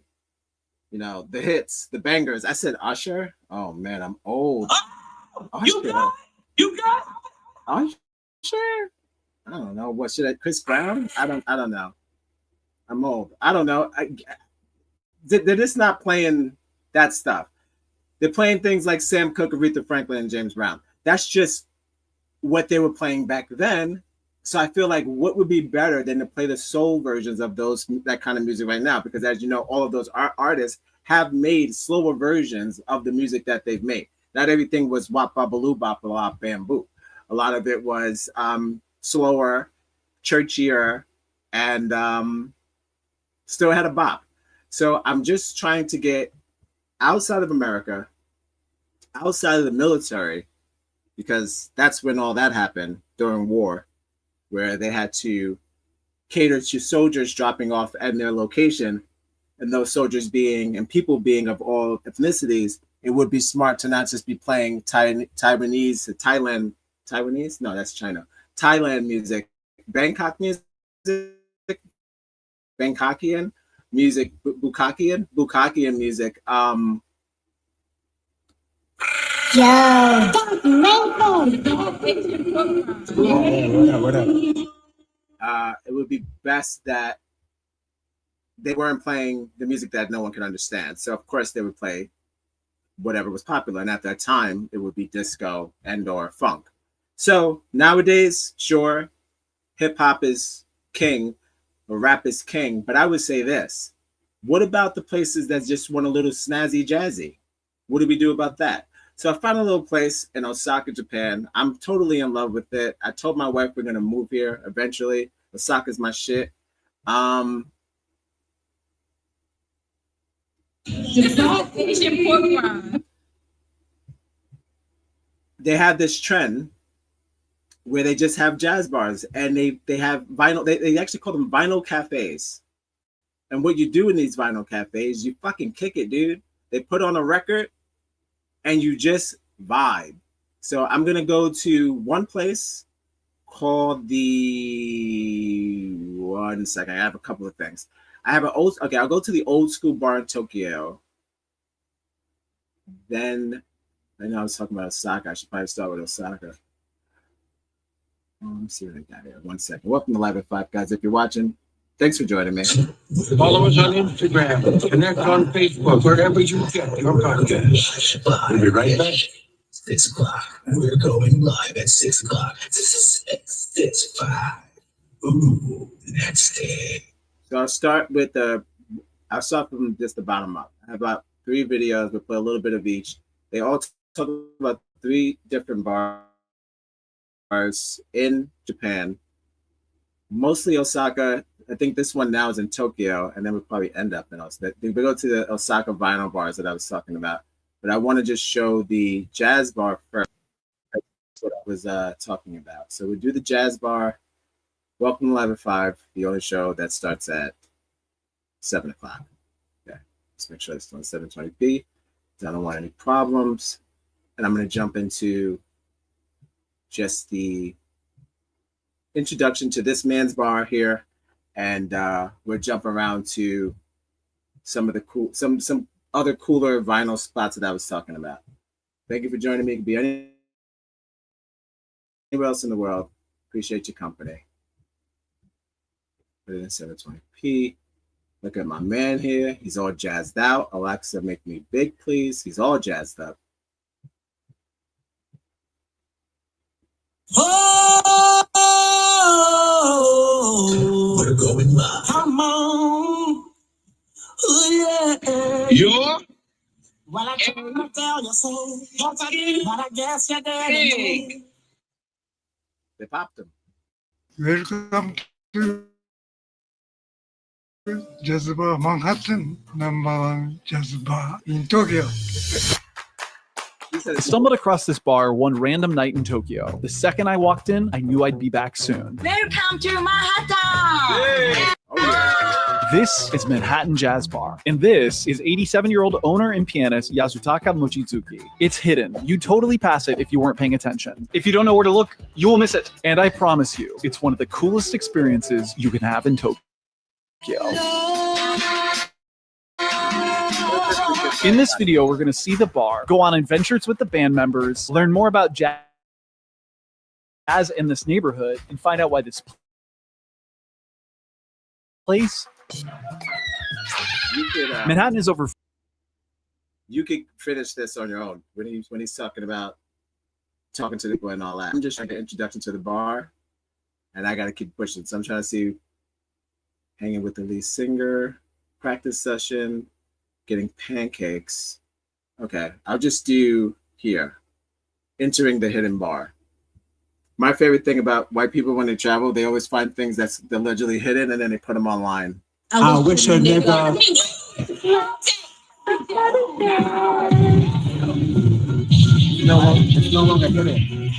D: the hits, the bangers. I said Usher. Oh man, I'm old.
O: You got
D: Usher. I don't know. What should I? Chris Brown? I don't know. I'm old. I don't know. They're just not playing that stuff. They're playing things like Sam Cooke, Aretha Franklin, and James Brown. That's just what they were playing back then. So I feel like what would be better than to play the soul versions of that kind of music right now? Because as you know, all of those artists have made slower versions of the music that they've made. Not everything was wop babaloo bop bop bamboo. A lot of it was slower, churchier, and still had a bop. So I'm just trying to get outside of America, outside of the military, because that's when all that happened during war, where they had to cater to soldiers dropping off at their location, and those soldiers and people being of all ethnicities. It would be smart to not just be playing Taiwanese, no, that's China, Thailand music, Bangkok music, Bangkokian music, Bukakian music.
G: Yeah.
D: What up? It would be best that they weren't playing the music that no one could understand. So of course they would play whatever was popular, and at that time it would be disco and or funk. So nowadays, sure, hip hop is king, or rap is king, but I would say this: what about the places that just want a little snazzy jazzy? What do we do about that? So I found a little place in Osaka, Japan. I'm totally in love with it. I told my wife we're gonna move here eventually. Osaka's my shit. They have this trend where they just have jazz bars, and they have vinyl. They actually call them vinyl cafes. And what you do in these vinyl cafes, you fucking kick it, dude. They put on a record and you just vibe. So I'm gonna go to one place called one second. I have a couple of things. I'll go to the old school bar in Tokyo. Then I know I was talking about Osaka. I should probably start with Osaka. Let me see what I got here. 1 second. Welcome to Live at 5, guys. If you're watching, thanks for joining me.
B: Follow us on Instagram, connect on Facebook, wherever you get your podcast. We'll be right back.
E: 6 o'clock. We're going live at 6 o'clock. 6:05. Ooh, that's it.
D: So I'll start from just the bottom up. I have about 3 videos. We'll play a little bit of each. They all talk about 3 different bars in Japan, mostly Osaka. I think this one now is in Tokyo, and then we'll probably end up in Osaka. We go to the Osaka vinyl bars that I was talking about, but I want to just show the jazz bar first. That's what I was talking about. So we do the jazz bar. Welcome to Live at 5, the only show that starts at 7 o'clock. Okay, let's make sure it's on 720p. I don't want any problems. And I'm going to jump into just the introduction to this man's bar here. And we'll jump around to some of the some other cooler vinyl spots that I was talking about. Thank you for joining me. It could be anywhere else in the world. Appreciate your company. Put it in 720p. Look at my man here. He's all jazzed out. Alexa, make me big, please. He's all jazzed up.
E: Oh, we're going live. Come on. Ooh, yeah.
B: You're?
E: Well, I can't tell you so. But I guess you did.
D: They popped him.
A: Welcome to Jazz Bar Manhattan, #1 jazz bar in Tokyo.
D: He's said
C: I stumbled across this bar one random night in Tokyo. The second I walked in, I knew I'd be back soon.
H: Welcome to Manhattan!
C: This is Manhattan Jazz Bar, and this is 87-year-old owner and pianist Yasutaka Mochizuki. It's hidden. You'd totally pass it if you weren't paying attention. If you don't know where to look, you will miss it. And I promise you, it's one of the coolest experiences you can have in Tokyo. In this video, we're going to see the bar, go on adventures with the band members, learn more about jazz in this neighborhood, and find out why this place. Manhattan is over.
D: You could finish this on your own when he's talking to people and all that. I'm just trying to introduction to the bar, and I got to keep pushing. So I'm trying to see hanging with the lead singer, practice session, getting pancakes. Okay, I'll just do here, entering the hidden bar. My favorite thing about white people when they travel, they always find things that's allegedly hidden and then they put them online.
Q: I wish a nigga.
D: No, it's no longer hidden.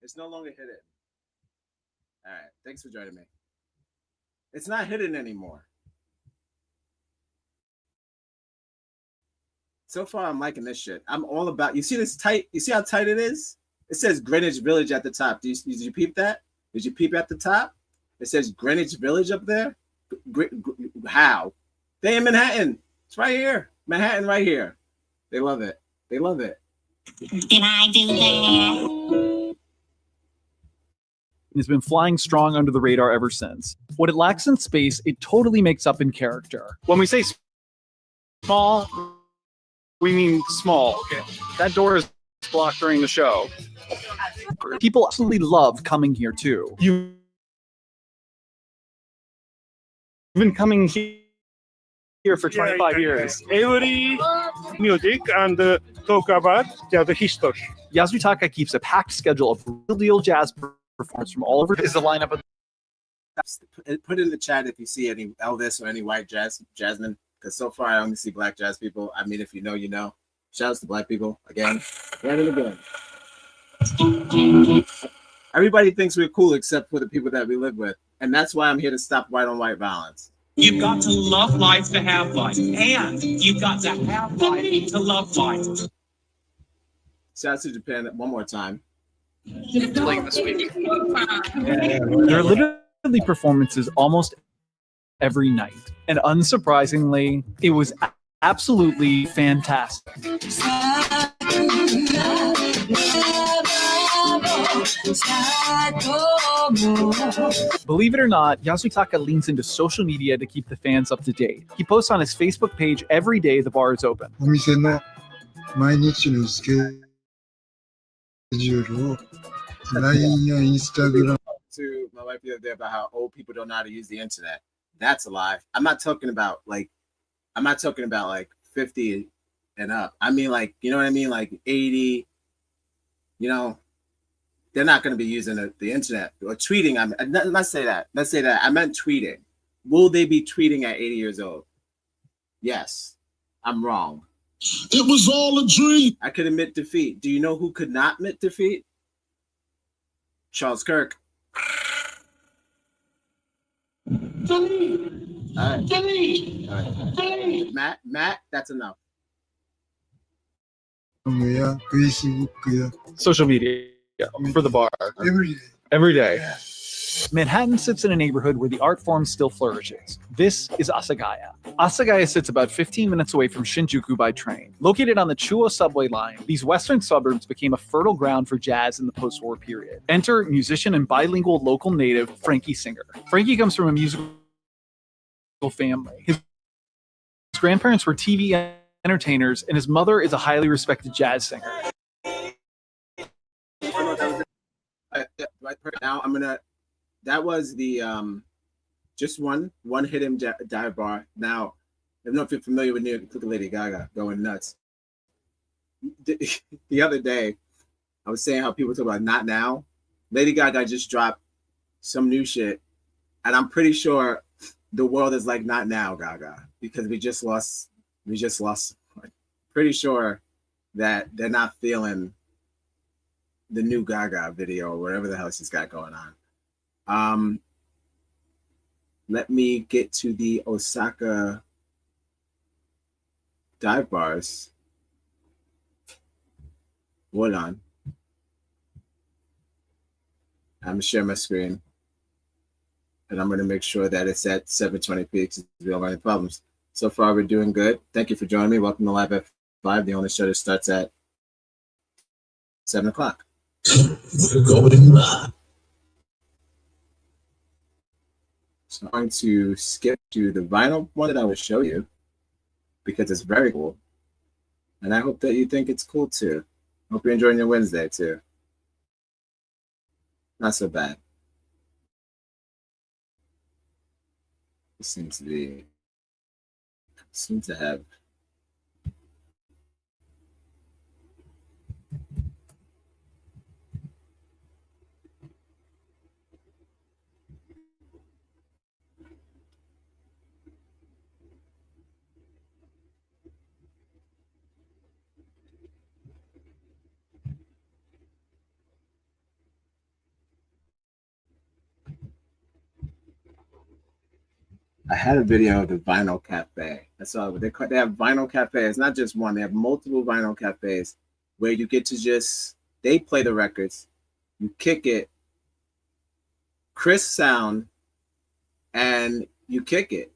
D: It's no longer hidden. All right, thanks for joining me. It's not hidden anymore. So far, I'm liking this shit. I'm all about. You see this tight? You see how tight it is? It says Greenwich Village at the top. Did you peep that? Did you peep at the top? It says Greenwich Village up there. How? They in Manhattan. It's right here. Manhattan, right here. They love it. They love it.
H: Did I do that?
C: It's been flying strong under the radar ever since. What it lacks in space, it totally makes up in character. When we say small, we mean small. Okay. That door is blocked during the show. People absolutely love coming here too. You've been coming here for 25 years.
V: Every music and talk about jazz history.
C: Yasutaka keeps a packed schedule of real deal jazz performers from all over. Is the lineup of
D: Put in the chat if you see any Elvis or any white jazzmen, because so far I only see black jazz people. I mean, if you know, you know. Shout outs to black people again and again. Everybody thinks we're cool except for the people that we live with, and that's why I'm here to stop white on white violence.
O: You've got to love life to have life, and you've got to have life to love life.
D: Shout out to Japan one more time.
C: playing this week. There are literally performances almost every night, and unsurprisingly, it was absolutely fantastic. Believe it or not, Yasutaka leans into social media to keep the fans up to date. He posts on his Facebook page every day the bar is open.
A: お店の毎日のスケジュールを LINE や Instagram
D: To my wife the other day about how old people don't know how to use the internet. That's a lie. I'm not talking about like 50 and up. I mean, like, you know what I mean? Like 80, you know, they're not going to be using the internet or tweeting. Let's say that. I meant tweeting. Will they be tweeting at 80 years old? Yes. I'm wrong.
E: It was all a dream.
D: I could admit defeat. Do you know who could not admit defeat? Charles Kirk. All right. Matt, that's enough.
A: や Facebook や
C: Social media for the bar. Every day. Manhattan sits in a neighborhood where the art form still flourishes. This is Asagaya. Asagaya sits about 15 minutes away from Shinjuku by train. Located on the Chuo subway line, these western suburbs became a fertile ground for jazz in the post-war period. Enter musician and bilingual local native Frankie Singer. Frankie comes from a musical family. His grandparents were TV entertainers, and his mother is a highly respected jazz singer.
D: Now I'm gonna. That was the just one hidden dive bar. Now, I don't know if you're familiar with Lady Gaga going nuts. The other day, I was saying how people talk about not now. Lady Gaga just dropped some new shit, and I'm pretty sure the world is like not now, Gaga, because we just lost. Pretty sure that they're not feeling the new Gaga video or whatever the hell she's got going on. Let me get to the Osaka dive bars. Hold on. I'm gonna share my screen, and I'm gonna make sure that it's at 720p because we don't have any problems. So far, we're doing good. Thank you for joining me. Welcome to Live at 5, the only show that starts at 7 o'clock.
E: We're going live.
D: So I'm going to skip to the vinyl one that I will show you because it's very cool. And I hope that you think it's cool too. Hope you're enjoying your Wednesday too. Not so bad. It seems to have I had a video of the Vinyl Cafe. That's all they have Vinyl Cafe. It's not just one. They have multiple Vinyl Cafes where you get to they play the records, you kick it, crisp sound, and you kick it.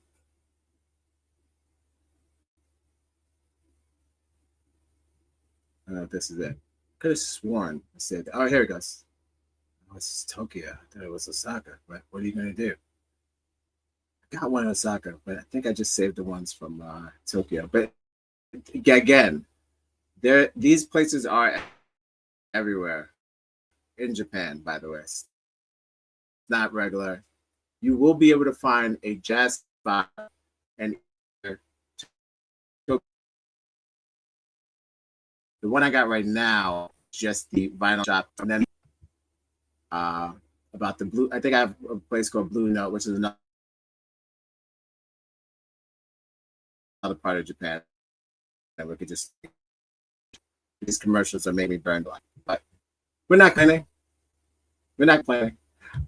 D: I don't know if this is it. Could have sworn I said, oh, here it goes. Oh, this is Tokyo. I thought it was Osaka. But what are you going to do? I got one in Osaka, but I think I just saved the ones from Tokyo. But again, these places are everywhere in Japan, by the way. It's not regular. You will be able to find a jazz spot and the one I got right now, just the vinyl shop. And then about the blue, I think I have a place called Blue Note, which is another part of Japan. And we could just, these commercials are making me burn black. But we're not planning.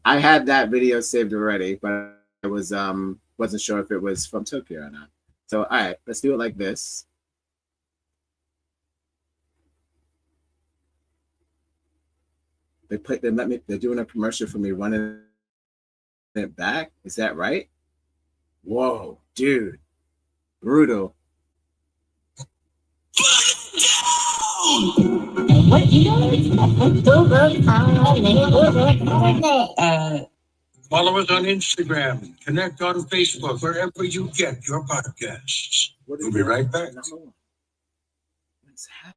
D: I had that video saved already, but I wasn't sure if it was from Tokyo or not. So all right, let's do it like this. They're doing a commercial for me running it back. Is that right? Whoa, dude. Brutal.
B: Follow us on Instagram. Connect on Facebook, wherever you get your podcasts. We'll be right back.
D: What's happening?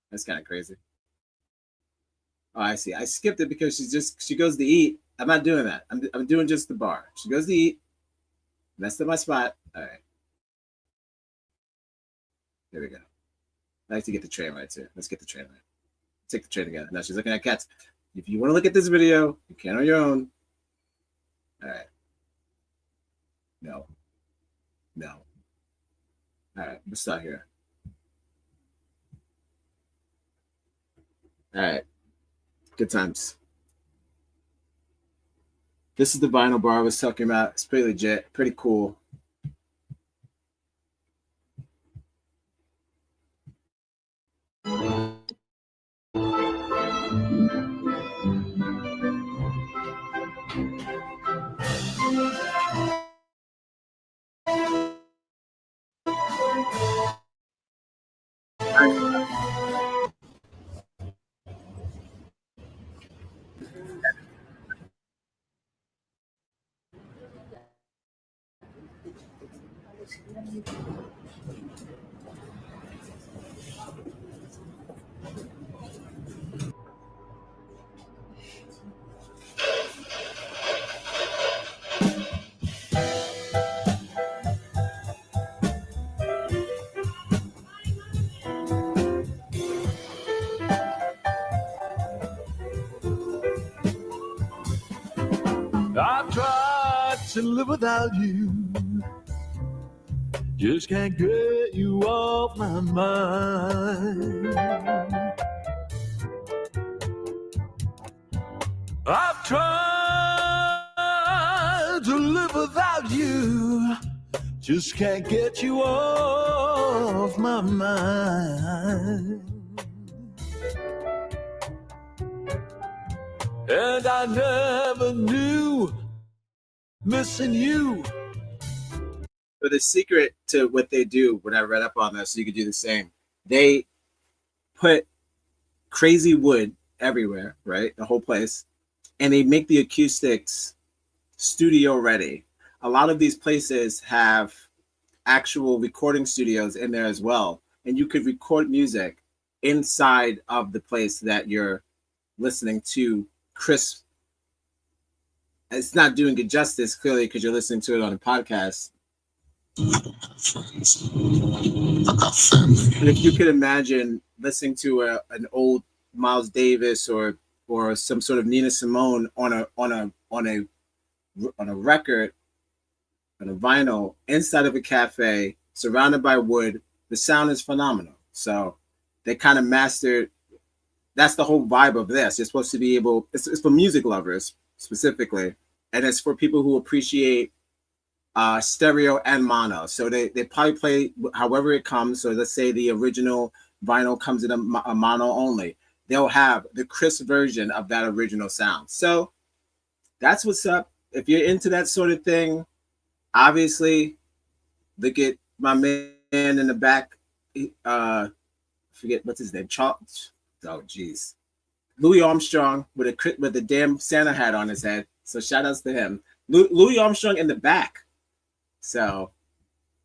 D: That's kind of crazy. Oh, I see. I skipped it because she goes to eat. I'm not doing that. I'm doing just the bar. She goes to eat. Messed up my spot. All right. There we go. I like to get the train right too. Let's get the train right. Take the train together. Now she's looking at cats. If you want to look at this video, you can on your own. All right. No. All right. Let's start here. All right. Good times. This is the vinyl bar I was talking about. It's pretty legit, pretty cool.
J: to live without you. Just can't get you off my mind. I've tried to live without you. Just can't get you off my mind. And I never knew missing you.
D: But the secret to what they do, when I read up on this, so you could do the same, they put crazy wood everywhere, right? The whole place. And they make the acoustics studio ready. A lot of these places have actual recording studios in there as well. And you could record music inside of the place that you're listening to crisp. It's not doing it justice, clearly, because you're listening to it on a podcast. But if you could imagine listening to an old Miles Davis or some sort of Nina Simone on a record, on a vinyl, inside of a cafe, surrounded by wood, the sound is phenomenal. So they kind of mastered. That's the whole vibe of this. You're supposed to be able. It's for music lovers specifically, and it's for people who appreciate stereo and mono. So they probably play however it comes. So let's say the original vinyl comes in a mono only. They'll have the crisp version of that original sound. So that's what's up. If you're into that sort of thing, obviously, look at my man in the back. Forget what's his name. Oh, geez. Louis Armstrong with the damn Santa hat on his head. So shout outs to him. Louis Armstrong in the back. So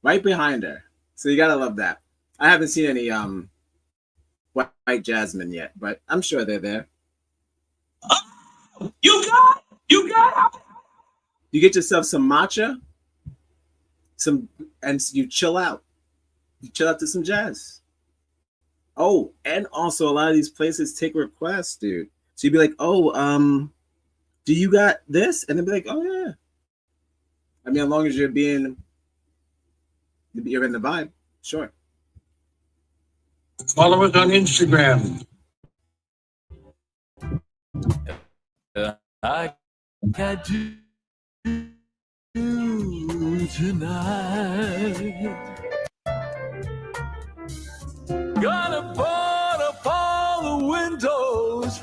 D: right behind her. So you gotta love that. I haven't seen any White Jasmine yet, but I'm sure they're there. You got. You get yourself some matcha, and you chill out. You chill out to some jazz. Oh, and also a lot of these places take requests, dude. So you'd be like, oh, do you got this? And they'd be like, oh yeah. I mean, as long as you're in the vibe, sure.
B: Follow us on Instagram.
J: I got you tonight. Gonna board up all the windows.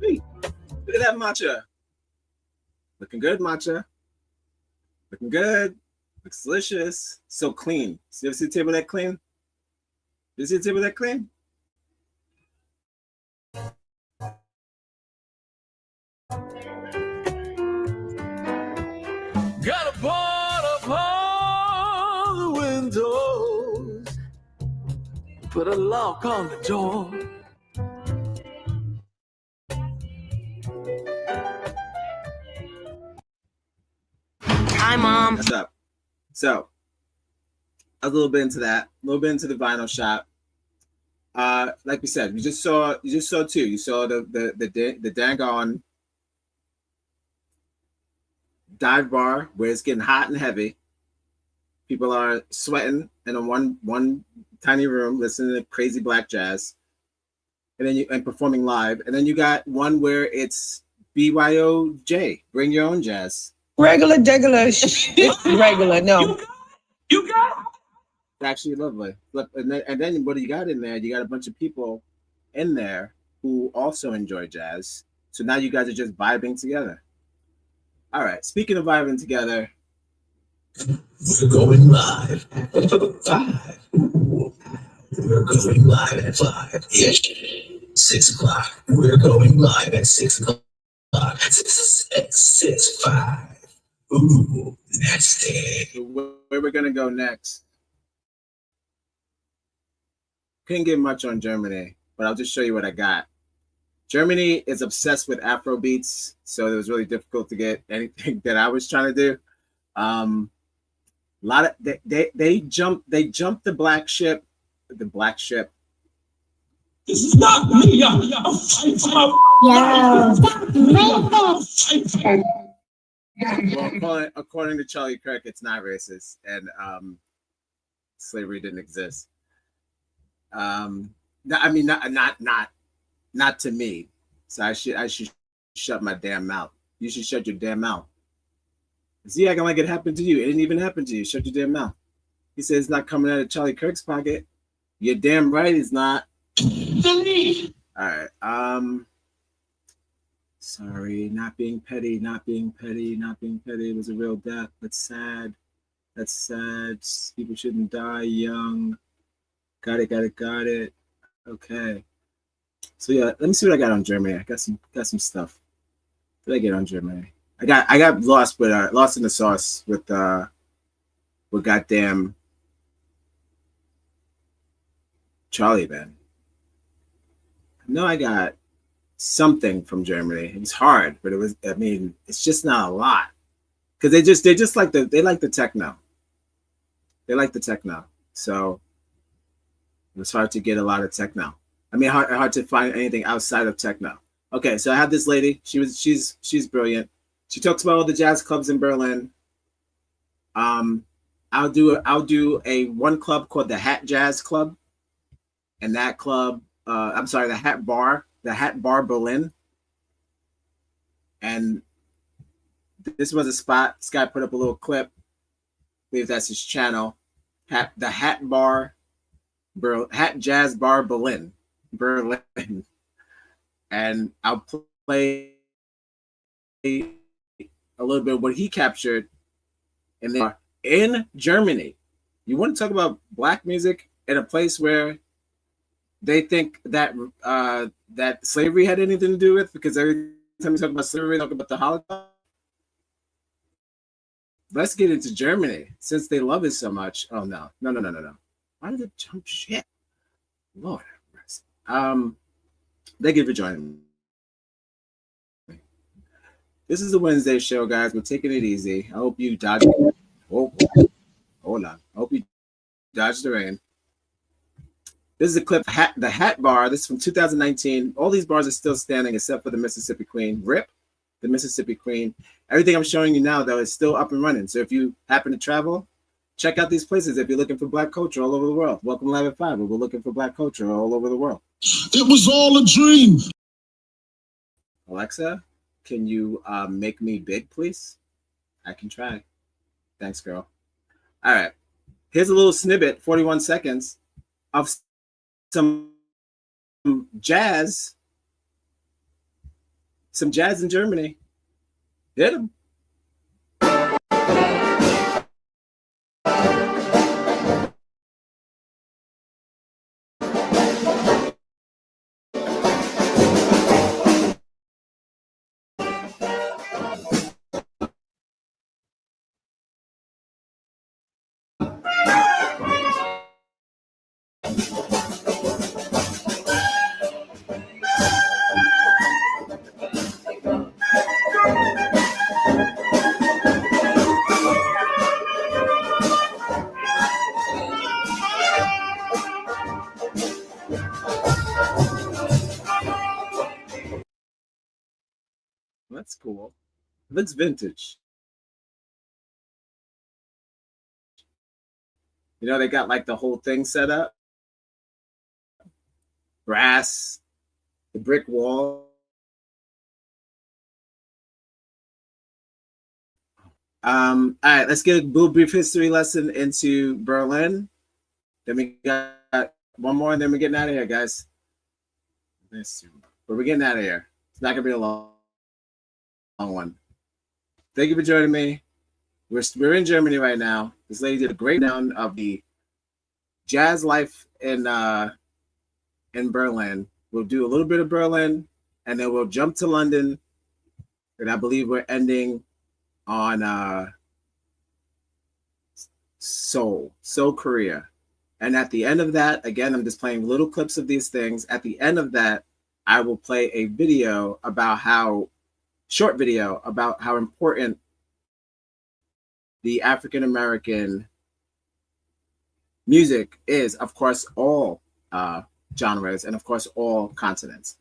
D: Hey, look at that matcha. Looking good, matcha. Looking good. Looks delicious. So clean. You ever see a table that clean? You see a table that clean?
J: Got a board up all the windows. Put a lock on the door.
D: Hi, Mom. What's up? So, a little bit into that. A little bit into the vinyl shop. Like we said, you just saw two. You saw the dang-on dive bar where it's getting hot and heavy. People are sweating in a one tiny room listening to crazy black jazz, and performing live. And then you got one where it's BYOJ, bring your own jazz.
K: Regular. It's regular. No.
D: You got it. It's actually lovely. And then what do you got in there? You got a bunch of people in there who also enjoy jazz. So now you guys are just vibing together. All right. Speaking of vibing together,
E: we're going live at 5. We're going live at 5. Yes. 6 o'clock. We're going live at 6 o'clock. 6, 5. Ooh, that's it.
D: So where we're gonna go next? Couldn't get much on Germany, but I'll just show you what I got. Germany is obsessed with Afro beats, so it was really difficult to get anything that I was trying to do. A lot of they jumped the black ship.
O: This is not me. I'm fighting for my
D: Well, according to Charlie Kirk, it's not racist, and slavery didn't exist. I mean, not to me. So I should shut my damn mouth. You should shut your damn mouth. See, acting like it happened to you. It didn't even happen to you. Shut your damn mouth. He says it's not coming out of Charlie Kirk's pocket. You're damn right it's not. All right. Sorry, not being petty. It was a real death. That's sad. People shouldn't die young. Got it. Okay. So yeah, let me see what I got on Germany. I got some stuff. What did I get on Germany? I got lost in the sauce with goddamn Charlie, man. No, I got something from Germany. It was hard, but it's just not a lot. Because they like the techno. They like the techno. So it was hard to get a lot of techno. I mean, hard to find anything outside of techno. Okay, so I have this lady. She's brilliant. She talks about all the jazz clubs in Berlin. I'll do a one club called the Hat Jazz Club, and that club, the Hat Bar Berlin. And this was a spot. This guy put up a little clip. I believe that's his channel. The Hat Jazz Bar Berlin. And I'll play a little bit of what he captured in Germany. You want to talk about black music in a place where they think that that slavery had anything to do with, because every time we talk about slavery, we talk about the Holocaust. Let's get into Germany since they love it so much. Oh no. Why did it jump shit? Lord have mercy. Thank you for joining me. This is the Wednesday show, guys. We're taking it easy. I hope you dodge. Hold on. I hope you dodge the rain. This is a clip, the Hat Bar. This is from 2019. All these bars are still standing except for the Mississippi Queen. RIP, the Mississippi Queen. Everything I'm showing you now, though, is still up and running. So if you happen to travel, check out these places if you're looking for black culture all over the world. Welcome Live at 5, where we're looking for black culture all over the world.
J: It was all a dream.
D: Alexa, can you make me big, please? I can try. Thanks, girl. All right. Here's a little snippet, 41 seconds, of some jazz in Germany. Hit them. That's cool. It looks vintage. You know, they got like the whole thing set up. Brass, the brick wall. All right, let's get a little brief history lesson into Berlin. Then we got one more, and then we're getting out of here, guys. But we're getting out of here. It's not gonna be a long one. Thank you for joining me. We're in Germany right now. This lady did a great down of the jazz life in Berlin. We'll do a little bit of Berlin, and then we'll jump to London. And I believe we're ending on Seoul, Korea. And at the end of that, again, I'm just playing little clips of these things. At the end of that, I will play a video about short video about how important the African American music is. Of course, all genres, and of course all continents.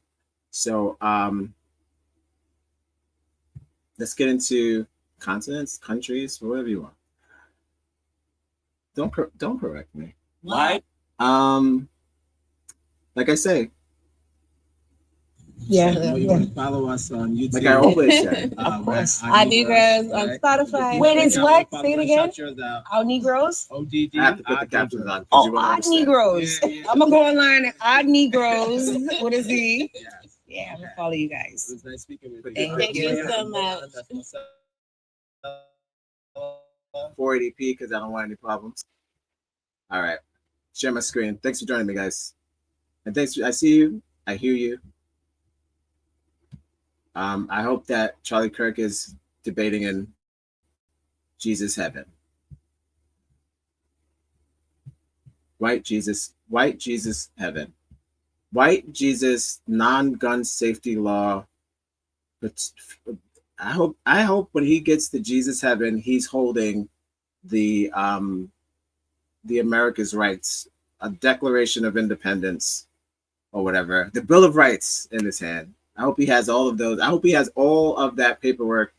D: So let's get into continents, countries, whatever you want. Don't correct me.
H: Why?
D: Like I say.
K: Yeah.
D: You can follow us on YouTube. Like I always say.
K: Of course. Our Negroes on Spotify. Wait, it's what? Say it again. Our Negroes?
D: ODD. I have to put the captions on.
K: Oh, Our Negroes. I'm going to go online and Our Negroes. What is he? Yeah, I'm going to follow you guys.
D: It was nice speaking with
K: you. Thank you so much.
D: 480p because I don't want any problems. All right. Share my screen. Thanks for joining me, guys. And thanks. I see you. I hear you. I hope that Charlie Kirk is debating in Jesus heaven. White Jesus heaven. White Jesus non-gun safety law. But I hope when he gets to Jesus heaven, he's holding the America's rights, a Declaration of Independence or whatever, the Bill of Rights in his hand. I hope he has all of those. I hope he has all of that paperwork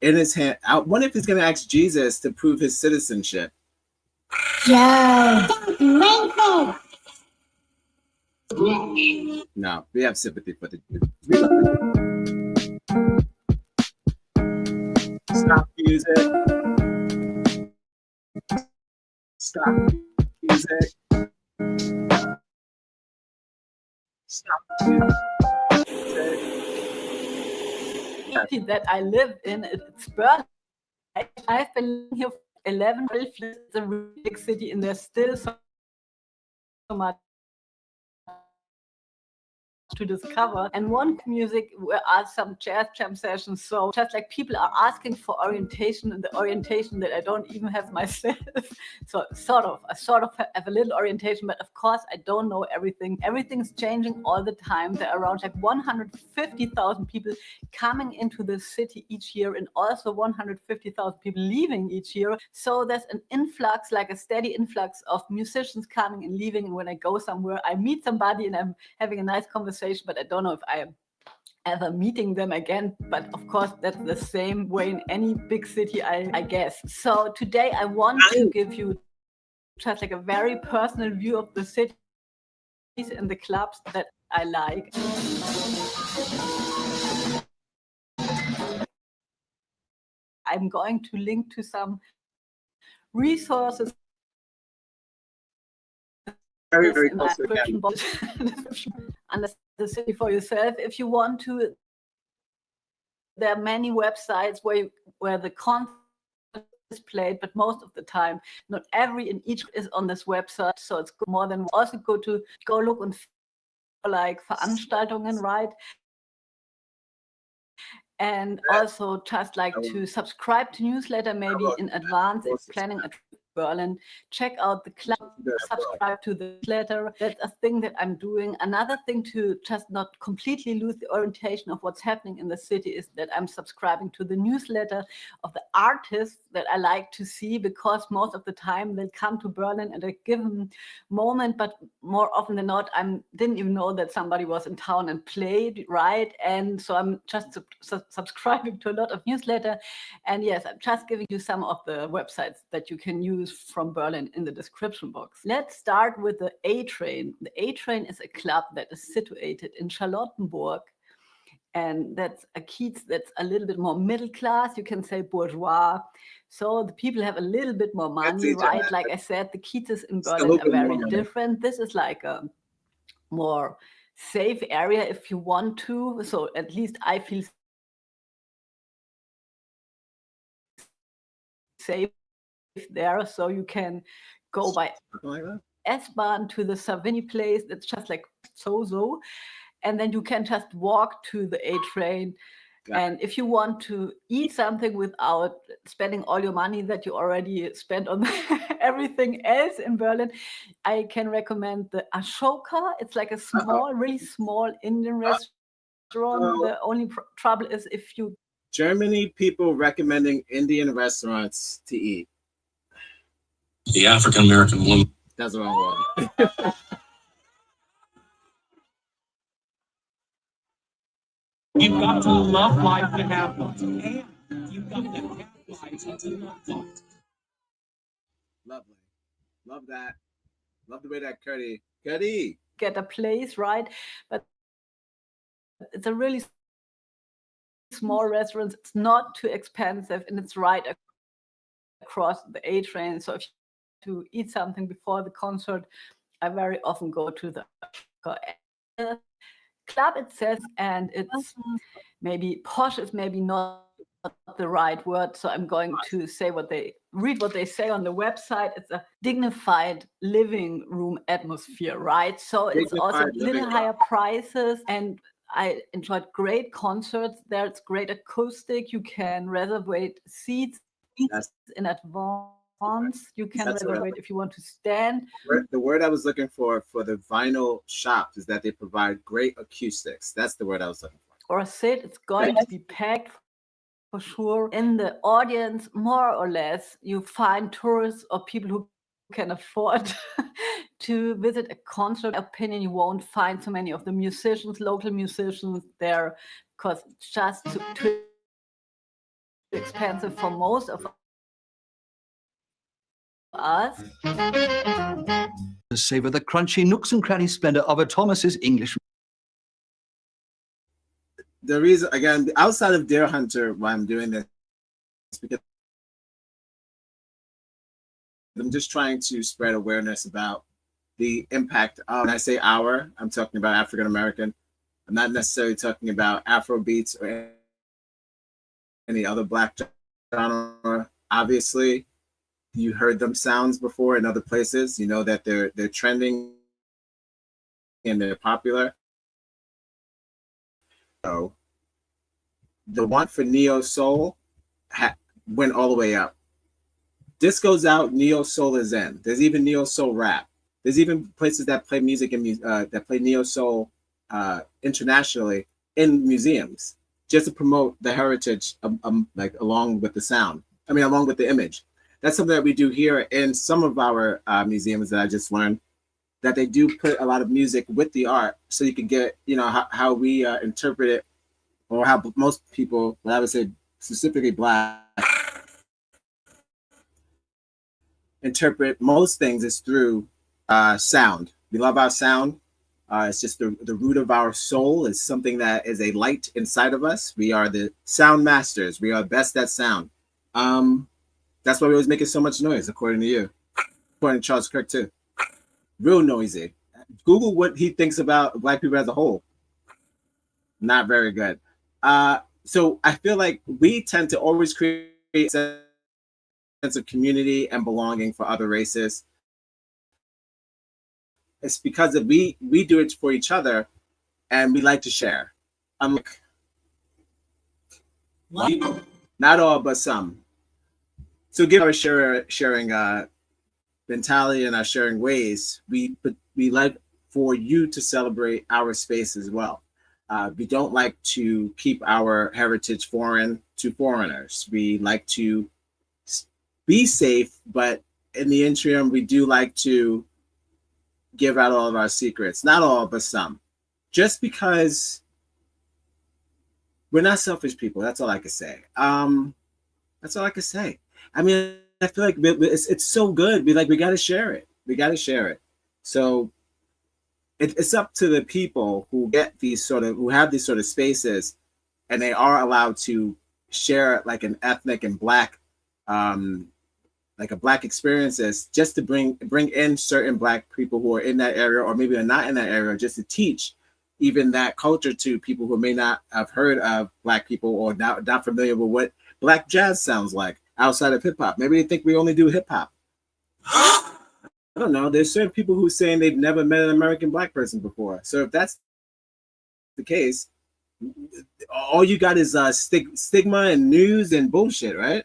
D: in his hand. I wonder if he's going to ask Jesus to prove his citizenship.
G: Yeah.
D: No, we have sympathy for the Jews. Stop music. Stop music. Stop music.
L: That I live in, it's Berlin. I've been living here for 11 years. It's a really big city, and there's still so much to discover. And one music are some jazz jam sessions, so just like people are asking for orientation, and the orientation that I don't even have myself. So I sort of have a little orientation, but of course I don't know everything. Everything's changing all the time. There are around like 150,000 people coming into the city each year, and also 150,000 people leaving each year. So there's an influx, like a steady influx of musicians coming and leaving. And when I go somewhere, I meet somebody and I'm having a nice conversation, but I don't know if I am ever meeting them again. But of course, that's the same way in any big city, I guess. So today I want to give you just like a very personal view of the cities and the clubs that I like. I'm going to link to some resources
D: very
L: in my description box. Understand the city for yourself if you want to. There are many websites where the content is played, but most of the time, not every and each is on this website. So it's more than also go look and like Veranstaltungen, right? And also just like to subscribe to newsletter maybe in advance if planning a trip to Berlin. Check out the club, subscribe to the newsletter. That's a thing that I'm doing. Another thing to just not completely lose the orientation of what's happening in the city is that I'm subscribing to the newsletter of the artists that I like to see, because most of the time they'll come to Berlin at a given moment, but more often than not, I didn't even know that somebody was in town and played, right? And so I'm just subscribing to a lot of newsletter. And yes, I'm just giving you some of the websites that you can use from Berlin in the description box. Let's start with the A-Train. The A-Train is a club that is situated in Charlottenburg. And that's a Kiez that's a little bit more middle class, you can say bourgeois. So the people have a little bit more money, right? Like I said, the Kiezes in Berlin are very different. This is like a more safe area if you want to. So at least I feel safe there. So you can go by S-Bahn to the Savigny place. It's just like so. And then you can just walk to the A-Train. And if you want to eat something without spending all your money that you already spent on everything else in Berlin, I can recommend the Ashoka. It's like a small, really small Indian restaurant. The only trouble is if you...
D: Germany people recommending Indian restaurants to eat.
F: The African-American woman.
D: That's the wrong one.
O: You've got to love life to have life. And you've got to have life to love life.
D: Lovely. Love that. Love the way that Cuddy.
L: Get a place, right? But it's a really small restaurant. It's not too expensive, and it's right across the A train. So if you eat something before the concert, I very often go to the club itself, and it's maybe posh is maybe not the right word, so I'm going to say what they say on the website. It's a dignified living room atmosphere, right? So it's also a little higher prices, and I enjoyed great concerts there. It's great acoustic. You can reserve seats in advance. You can reserve if you want to stand.
D: The word I was looking for the vinyl shops is that they provide great acoustics. That's the word I was looking for.
L: Or sit, it's going to be packed for sure. In the audience, more or less, you find tourists or people who can afford to visit a concert. In my opinion, you won't find so many of the musicians, local musicians there, because it's just too expensive for most of us.
M: Savor the crunchy nooks and cranny splendor of a Thomas's English.
D: The reason, again, outside of Deer Hunter, why I'm doing this is because I'm just trying to spread awareness about the impact of, when I say our, I'm talking about African American. I'm not necessarily talking about Afro beats or any other Black genre. Obviously, you heard them sounds before in other places. You know that they're trending and they're popular. So the want for neo soul went all the way up. Disco's out, neo soul is in. There's even neo soul rap. There's even places that play music and that play neo soul internationally in museums, just to promote the heritage, like along with the sound. I mean, along with the image. That's something that we do here in some of our museums that I just learned, that they do put a lot of music with the art, so you can get, you know, how we interpret it, or how most people, but I would say specifically Black, interpret most things is through sound. We love our sound. It's just the root of our soul. Is something that is a light inside of us. We are the sound masters. We are best at sound. That's why we always making so much noise, according to you. According to Charles Kirk, too. Real noisy. Google what he thinks about Black people as a whole. Not very good. So I feel like we tend to always create a sense of community and belonging for other races. It's because of we do it for each other, and we like to share. Unlike people, not all, but some. So given our sharing mentality and our sharing ways, we like for you to celebrate our space as well. We don't like to keep our heritage foreign to foreigners. We like to be safe, but in the interim, we do like to give out all of our secrets. Not all, but some. Just because we're not selfish people. That's all I can say. That's all I can say. I mean, I feel like it's so good. We got to share it. We got to share it. So it's up to the people who have these sort of spaces, and they are allowed to share like an ethnic and Black, like a Black experiences, just to bring in certain Black people who are in that area, or maybe are not in that area, just to teach even that culture to people who may not have heard of Black people, or not familiar with what Black jazz sounds like outside of hip hop. Maybe they think we only do hip hop. I don't know. There's certain people who saying they've never met an American Black person before. So if that's the case, all you got is stigma and news and bullshit, right?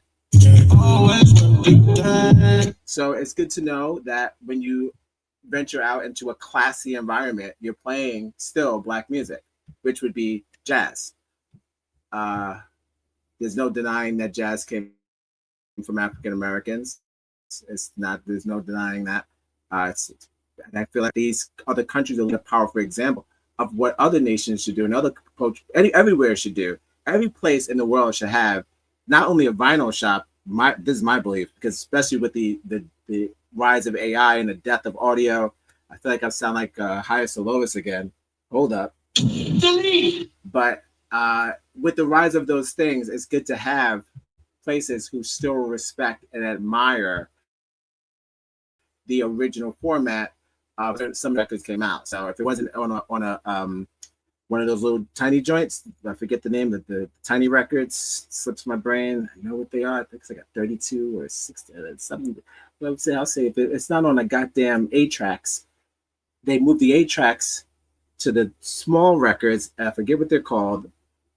D: So it's good to know that when you venture out into a classy environment, you're playing still Black music, which would be jazz. There's no denying that jazz came from African Americans. There's no denying that. And I feel like these other countries are a powerful example. of what other nations should do and other everywhere should do. Every place in the world should have not only a vinyl shop. This is my belief, because especially with the rise of AI and the death of audio, I feel like I sound like Highest to Lowest again. Hold up. But with the rise of those things, it's good to have places who still respect and admire the original format of some records came out. So if it wasn't on a one of those little tiny joints, I forget the name of the tiny records, slips my brain. I know what they are. I think it's like a 32 or 60, something. I'll say if it's not on a goddamn 8-tracks, they moved the 8-tracks to the small records. I forget what they're called.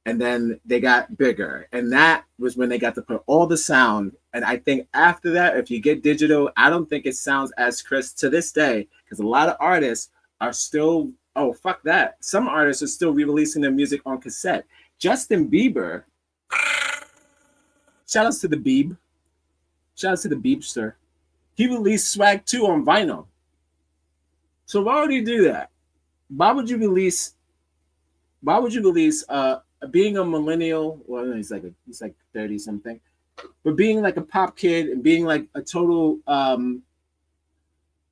D: And then they got bigger. And that was when they got to put all the sound. And I think after that, if you get digital, I don't think it sounds as crisp to this day, because a lot of artists are still, oh, fuck that. Some artists are still re-releasing their music on cassette. Justin Bieber, shout outs to the Beeb. Shout outs to the Beebster. He released Swag 2 on vinyl. So why would you do that? Why would you release being a millennial? Well, he's like 30 something, but being like a pop kid and being like a total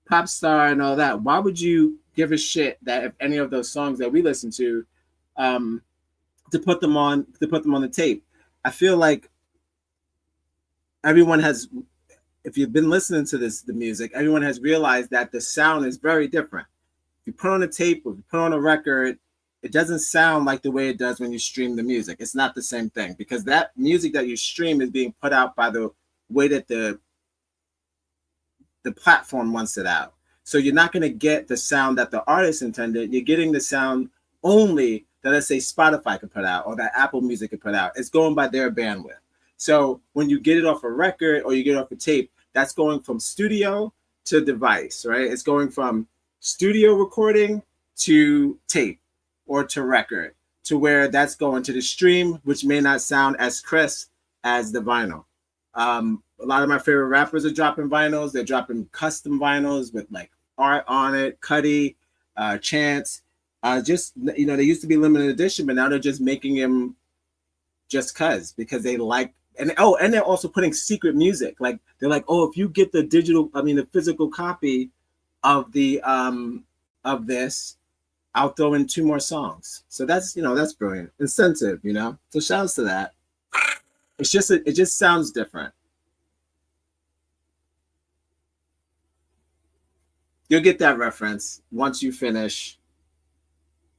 D: pop star and all that, why would you give a shit that if any of those songs that we listen to put them on the tape? I feel like everyone has, if you've been listening to the music, everyone has realized that the sound is very different. If you put on a tape or if you put on a record, it doesn't sound like the way it does when you stream the music. It's not the same thing, because that music that you stream is being put out by the way that the platform wants it out. So you're not going to get the sound that the artist intended. You're getting the sound only that, let's say, Spotify could put out or that Apple Music could put out. It's going by their bandwidth. So when you get it off a record or you get it off a tape, that's going from studio to device, right? It's going from studio recording to tape or to record, to where that's going to the stream, which may not sound as crisp as the vinyl. A lot of my favorite rappers are dropping vinyls. They're dropping custom vinyls with like art on it, Cudi, Chance. Just, you know, they used to be limited edition, but now they're just making them just because they like. And they're also putting secret music. Like they're like, oh, if you get the physical copy of the of this, I'll throw in 2 more songs. So that's brilliant. Incentive, So shouts to that. It just sounds different. You'll get that reference once you finish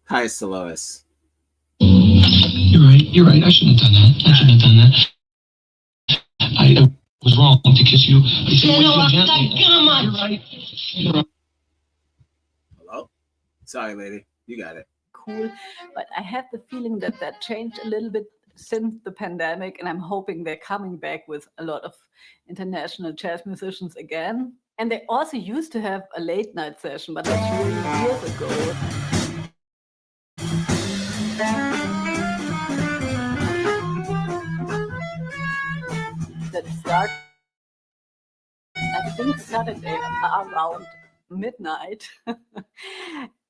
D: Highest to Lowest.
E: You're right. I shouldn't have done that. I was wrong to kiss you. You're right.
D: Hello? Sorry, lady. You got it.
L: Cool. But I have the feeling that changed a little bit since the pandemic, and I'm hoping they're coming back with a lot of international jazz musicians again. And they also used to have a late night session, but that's really years ago. That started, I think, Saturday around midnight.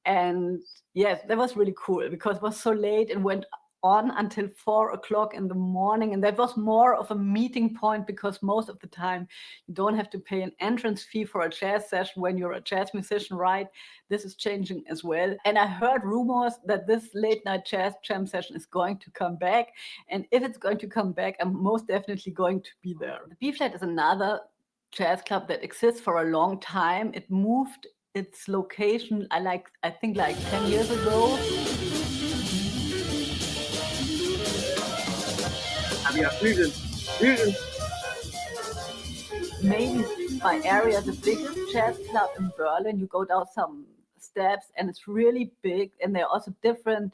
L: And yes, that was really cool because it was so late and went on until 4 o'clock in the morning. And that was more of a meeting point, because most of the time you don't have to pay an entrance fee for a jazz session when you're a jazz musician, right? This is changing as well. And I heard rumors that this late night jazz jam session is going to come back. And if it's going to come back, I'm most definitely going to be there. The B-Flat is another jazz club that exists for a long time. It moved its location, I think 10 years ago.
D: Fusion.
L: Maybe my area, the biggest jazz club in Berlin. You go down some steps and it's really big, and there are also different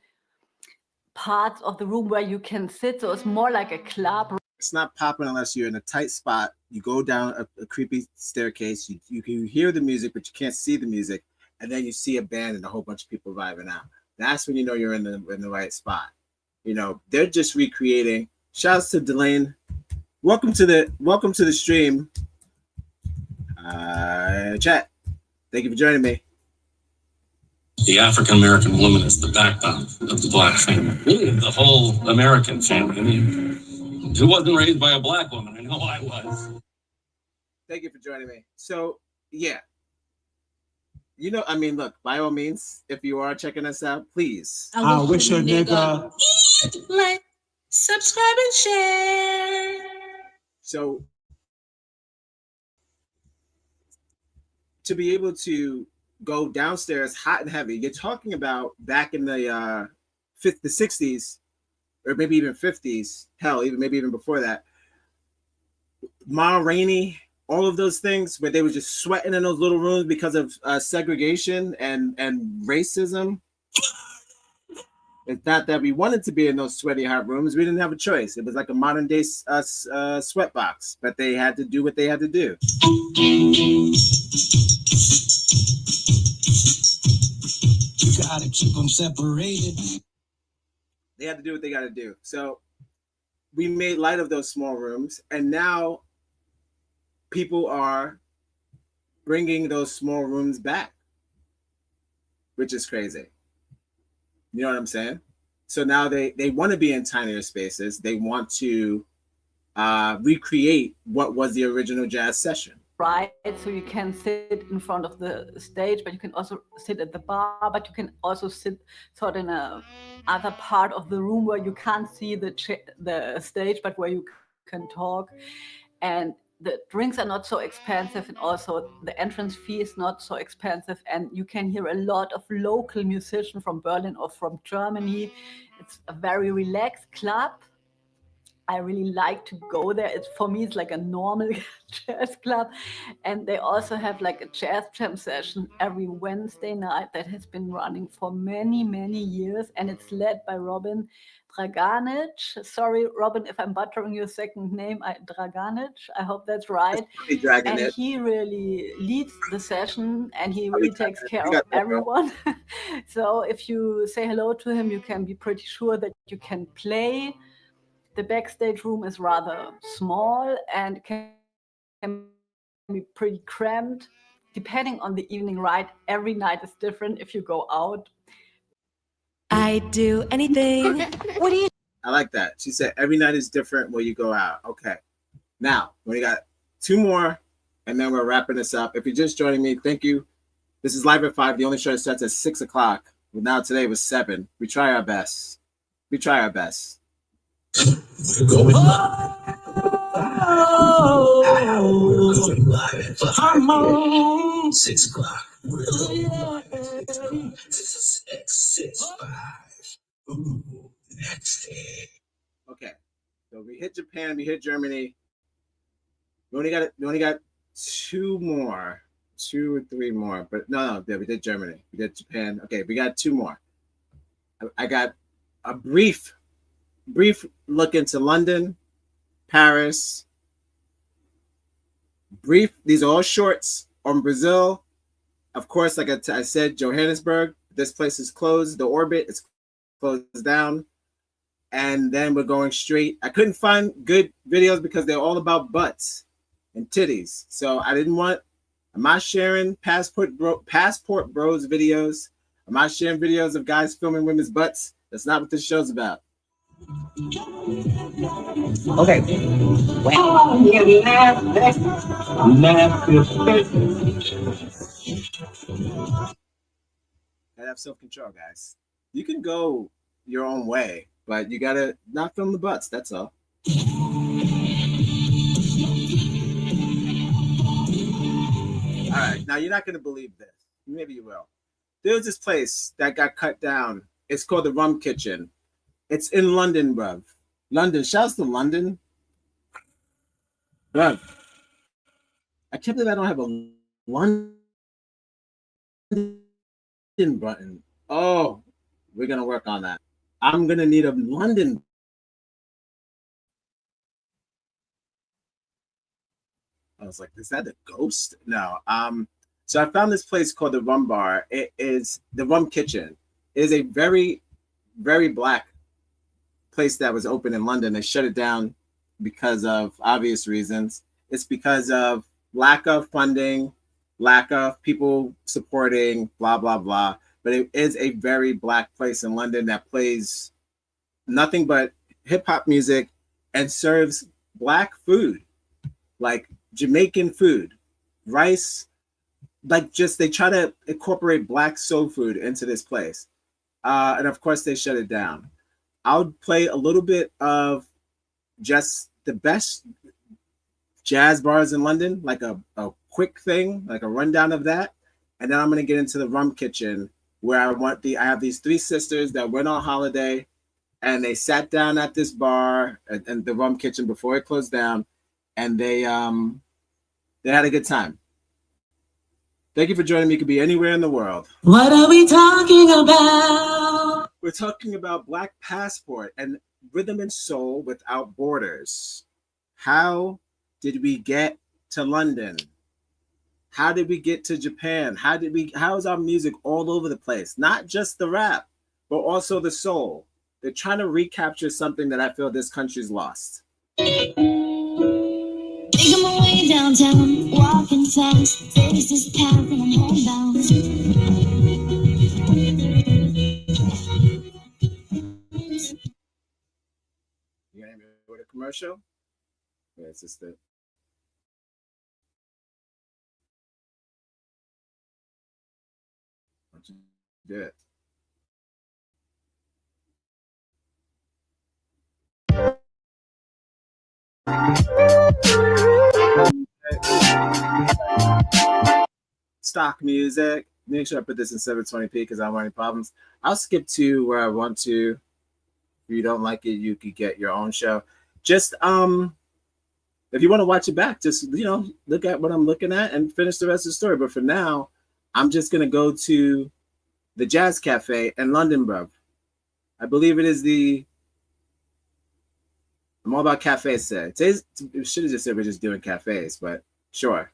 L: parts of the room where you can sit. So it's more like a club.
D: It's not popping unless you're in a tight spot. You go down a creepy staircase. You can hear the music, but you can't see the music. And then you see a band and a whole bunch of people vibing out. That's when you know you're in the right spot. They're just recreating. Shouts to Delane. Welcome to the stream. Chat. Thank you for joining me.
F: The African American woman is the backbone of the black family. Really, the whole American family. I mean, who wasn't raised by a black woman? I know I was.
D: Thank you for joining me. So, yeah. You know, I mean, look, by all means, if you are checking us out, please.
Q: I wish a nigga.
H: Like, subscribe, and share.
D: So, to be able to go downstairs hot and heavy, you're talking about back in the 60s, or maybe even 50s, hell, even maybe even before that. Ma Rainey, all of those things where they were just sweating in those little rooms because of segregation and racism. It's not that we wanted to be in those sweaty hot rooms. We didn't have a choice. It was like a modern day sweat box, but they had to do what they had to do.
E: You gotta keep them separated.
D: They had to do what they got to do. So we made light of those small rooms, and now people are bringing those small rooms back, which is crazy. You know what I'm saying? So now they want to be in tinier spaces. They want to recreate what was the original jazz session.
L: Right, so you can sit in front of the stage, but you can also sit at the bar, but you can also sit sort of in a other part of the room where you can't see the stage, but where you can talk. And the drinks are not so expensive, and also the entrance fee is not so expensive, and you can hear a lot of local musicians from Berlin or from Germany. It's a very relaxed club. I really like to go there. For me, it's like a normal jazz club. And they also have like a jazz jam session every Wednesday night that has been running for many, many years. And it's led by Robin Draganic. Sorry, Robin, if I'm butchering your second name, Draganic. I hope that's right. And he really leads the session, and he really takes care of everyone. So if you say hello to him, you can be pretty sure that you can play. The backstage room is rather small and can be pretty cramped. Depending on the evening, right? Every night is different if you go out.
S: I'd do anything. What do you?
D: I like that. She said every night is different when you go out. Okay. Now, we got 2 more, and then we're wrapping this up. If you're just joining me, thank you. This is Live at 5. The only show that starts at 6 o'clock. Well, now today was 7. We try our best. We try our best.
E: We're going live. We're going live at 5. 6 o'clock. We're going live at 6 o'clock. 6, 5. Ooh, next day.
D: Okay. So we hit Japan, we hit Germany. We only got 2 more. 2 or 3 more. But no, we did Germany. We did Japan. Okay, we got 2 more. I got a brief look into London, Paris. These are all shorts on Brazil. Of course, like I said, Johannesburg. This place is closed. The orbit is closed down. And then we're going straight. I couldn't find good videos because they're all about butts and titties. So I'm not sharing Passport Bros videos. I'm not sharing videos of guys filming women's butts. That's not what this show's about.
E: Okay.
D: Gotta have self-control, guys. You can go your own way, but you gotta not film the butts. That's all. All right, now you're not gonna believe this. Maybe you will. There's this place that got cut down. It's called the Rum Kitchen. It's in London, bruv. London. Shouts to London. Bruv. I can't believe I don't have a London button. Oh, we're gonna work on that. I'm gonna need a London. I was like, is that a ghost? No. So I found this place called the Rum Bar. It is the Rum Kitchen. It is a very, very black place that was open in London. They shut it down because of obvious reasons. It's because of lack of funding, lack of people supporting, blah, blah, blah. but it is a very black place in London that plays nothing but hip hop music and serves black food, like Jamaican food, rice, like just they try to incorporate black soul food into this place. And of course they shut it down. I'll play a little bit of just the best jazz bars in London, like a quick thing, like a rundown of that. And then I'm gonna get into the Rum Kitchen, where I have these three sisters that went on holiday and they sat down at this bar and the Rum Kitchen before it closed down, and they had a good time. Thank you for joining me. You could be anywhere in the world.
O: What are we talking about?
D: We're talking about Black Passport and rhythm and soul without borders. How did we get to London? How did we get to Japan? How is our music all over the place? Not just the rap, but also the soul. They're trying to recapture something that I feel this country's lost.
G: Making my way downtown, walking fast, face this path and I'm homebound.
D: You gonna go to commercial? Yeah, it's just the. Do it. Stock music. Make sure I put this in 720p because I'm having problems. I'll skip to where I want to. If you don't like it, you could get your own show. Just if you want to watch it back, just look at what I'm looking at and finish the rest of the story. But for now, I'm just gonna go to the Jazz Cafe in London, bruv. I believe it is the. I'm all about cafes today. It should have just said we're just doing cafes, but sure.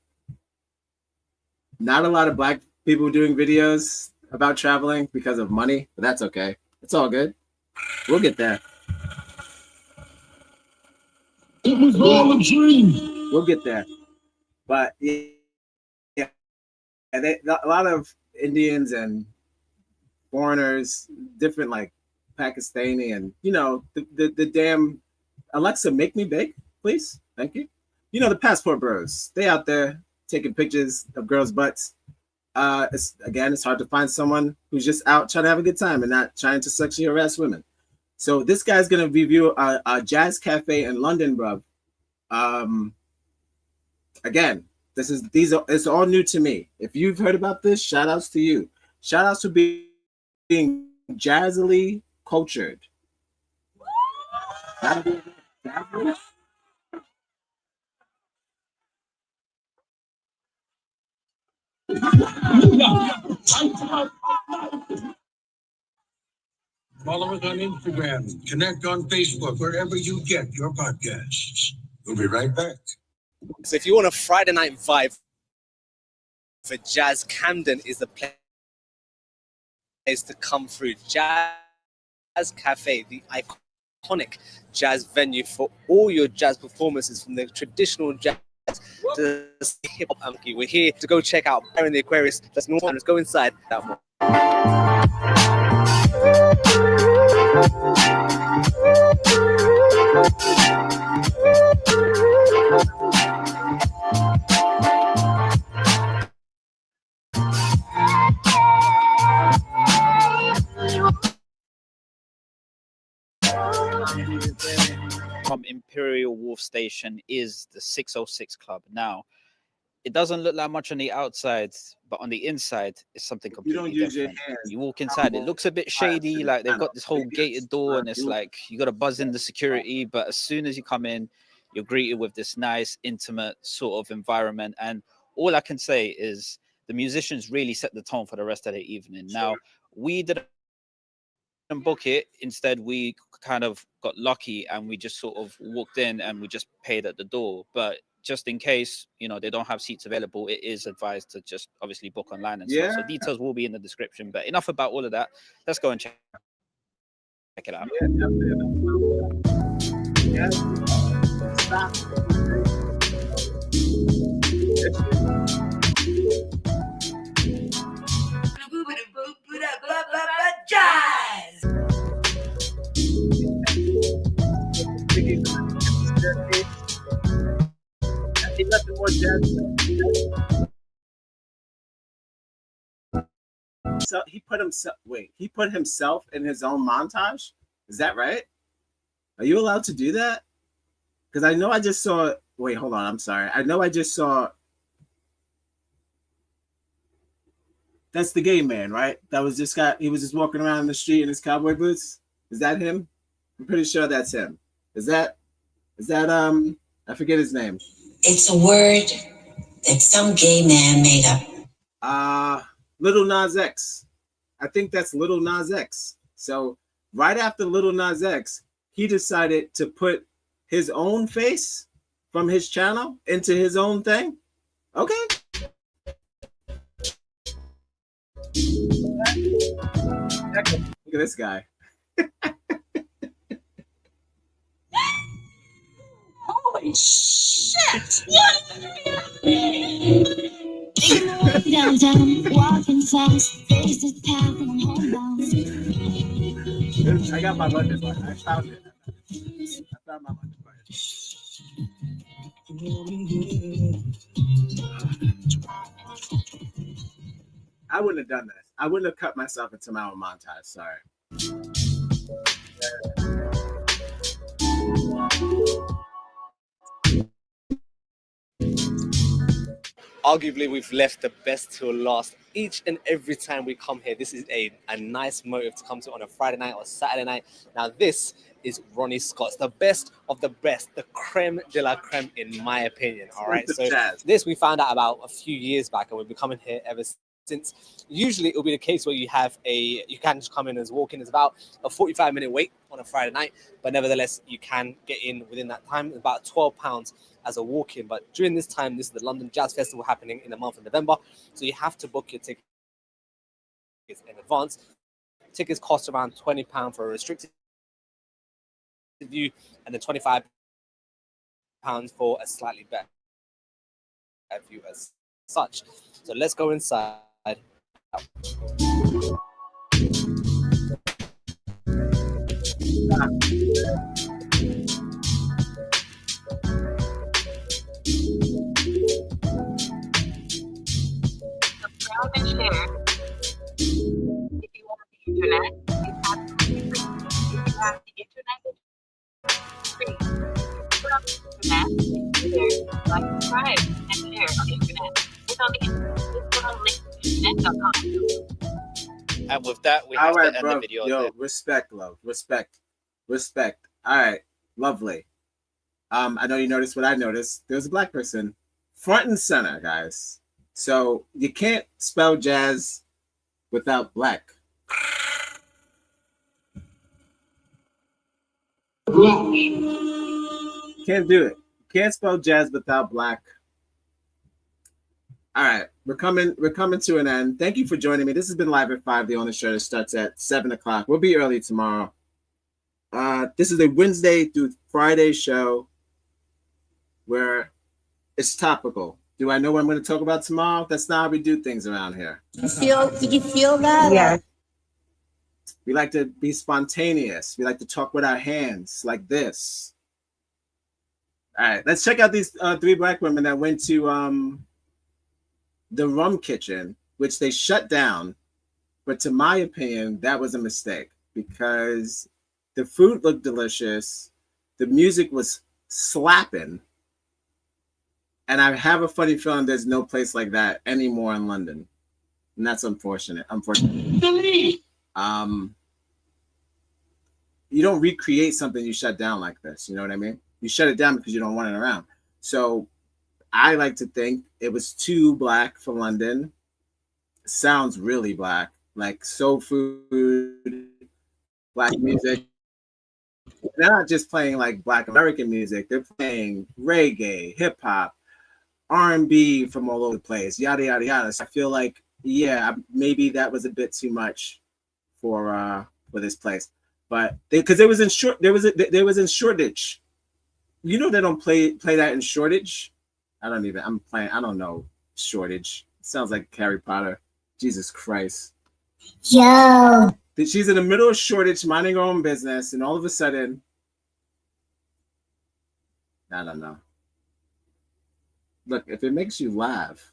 D: Not a lot of black people doing videos about traveling because of money, but that's okay. It's all good. We'll get there.
O: It was all a dream.
D: We'll get there. But yeah, a lot of Indians and foreigners, different like Pakistani and the damn Alexa, make me bake, please. Thank you. The passport bros. They out there taking pictures of girls' butts. It's hard to find someone who's just out trying to have a good time and not trying to sexually harass women. So this guy's gonna review a jazz cafe in London, bruv. Again, it's all new to me. If you've heard about this, shout outs to you. Shout outs to being jazzily cultured.
B: Follow us on Instagram, connect on Facebook, wherever you get your podcasts. We'll be right back.
I: So if you want a Friday night vibe for Jazz, Camden is the place to come through. Jazz Cafe, the iconic jazz venue for all your jazz performances, from the traditional jazz to hip hop. We're here to go check out Bear in the Aquarius. Let's go inside that one.
N: From Imperial Wharf Station is the 606 Club. Now, it doesn't look like much on the outside, but on the inside, it's something completely different. You walk inside, it looks a bit shady, like they've got this whole gated door, and it's like you got to buzz in the security. But as soon as you come in, you're greeted with this nice, intimate sort of environment. And all I can say is the musicians really set the tone for the rest of the evening. Now, we didn't book it. Instead, we kind of got lucky and we just sort of walked in and we just paid at the door. But just in case, they don't have seats available, it is advised to just obviously book online and stuff. So details will be in the description. But enough about all of that. Let's go and check it out.
D: Ain't nothing more jazz. So he put himself in his own montage. Is that right? Are you allowed to do that? Because I know I just saw. Wait, hold on. I'm sorry. I know I just saw. That's the gay man, right? That was this guy. He was just walking around in the street in his cowboy boots. Is that him? I'm pretty sure that's him. Is that I forget his name.
P: It's a word that some gay man made up.
D: Little Nas X. I think that's Little Nas X. So right after Little Nas X, he decided to put his own face from his channel into his own thing. Okay. Look at this guy.
P: Holy shit!
G: Downtown, walking fast, face the path and I'm homebound.
D: I got my London button. I found it. I found my London button. I wouldn't have done this. I wouldn't have cut myself into my own montage. Sorry.
I: Arguably, we've left the best till last. Each and every time we come here, this is a nice motive to come to on a Friday night or Saturday night. Now, this is Ronnie Scott's, the best of the best, the creme de la creme, in my opinion. All right, so this we found out about a few years back, and we've been coming here ever since. Usually, it'll be the case where you can just come in and walk in. It's about a 45-minute wait on a Friday night, but nevertheless, you can get in within that time. It's about £12 as a walk-in, but during this time, this is the London Jazz Festival happening in the month of November, so you have to book your tickets in advance. Tickets cost around £20 for a restricted view, and then £25 for a slightly better view as such. So let's go inside.
H: Subscribe and share. If you want the internet, it's absolutely free. If you have the internet, it's free. Put on the internet, like, subscribe, and share on the internet. It's on the internet. Just go on linkinternet.com.
N: And with that, we have to end the video.
D: Yo, respect, love. Respect. All right, lovely. I know you noticed what I noticed. There's a black person front and center, guys. So you can't spell jazz without black. Can't do it. Can't spell jazz without black. All right, we're coming to an end. Thank you for joining me. This has been Live at 5, the only show that starts at 7 o'clock. We'll be early tomorrow. This is a Wednesday through Friday show where it's topical. Do I know what I'm going to talk about tomorrow? That's not how we do things around here.
K: Did you feel that?
G: Yeah.
D: We like to be spontaneous. We like to talk with our hands like this. All right, let's check out these 3 black women that went to the Rum Kitchen, which they shut down. But to my opinion, that was a mistake because the food looked delicious. The music was slapping. And I have a funny feeling there's no place like that anymore in London. And that's unfortunate. You don't recreate something you shut down like this. You know what I mean? You shut it down because you don't want it around. So I like to think it was too black for London. It sounds really black, like soul food, black music. They're not just playing like Black American music. They're playing reggae, hip hop, R&B from all over the place, yada yada yada. So I feel like, yeah, maybe that was a bit too much for this place. But because there was in Shoreditch. You know they don't play that in Shoreditch. I don't know Shoreditch. It sounds like Harry Potter. Jesus Christ.
G: Yo.
D: She's in the middle of Shoreditch minding her own business, and all of a sudden, I don't know. Look, if it makes you laugh,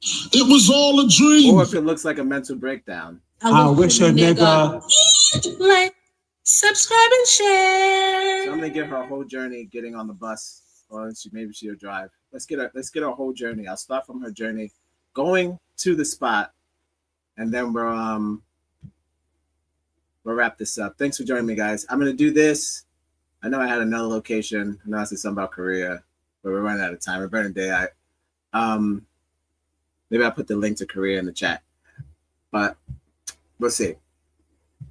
E: it was all a dream.
D: Or if it looks like a mental breakdown.
Q: I wish a nigga.
P: Like, subscribe and share.
D: So I'm gonna give her a whole journey getting on the bus, or maybe she'll drive. Let's get her whole journey. I'll start from her journey, going to the spot, and then we'll wrap this up. Thanks for joining me, guys. I'm gonna do this. I know I had another location. I know I said something about Korea, but we're running out of time. We're burning daylight. Maybe I'll put the link to Korea in the chat, but we'll see.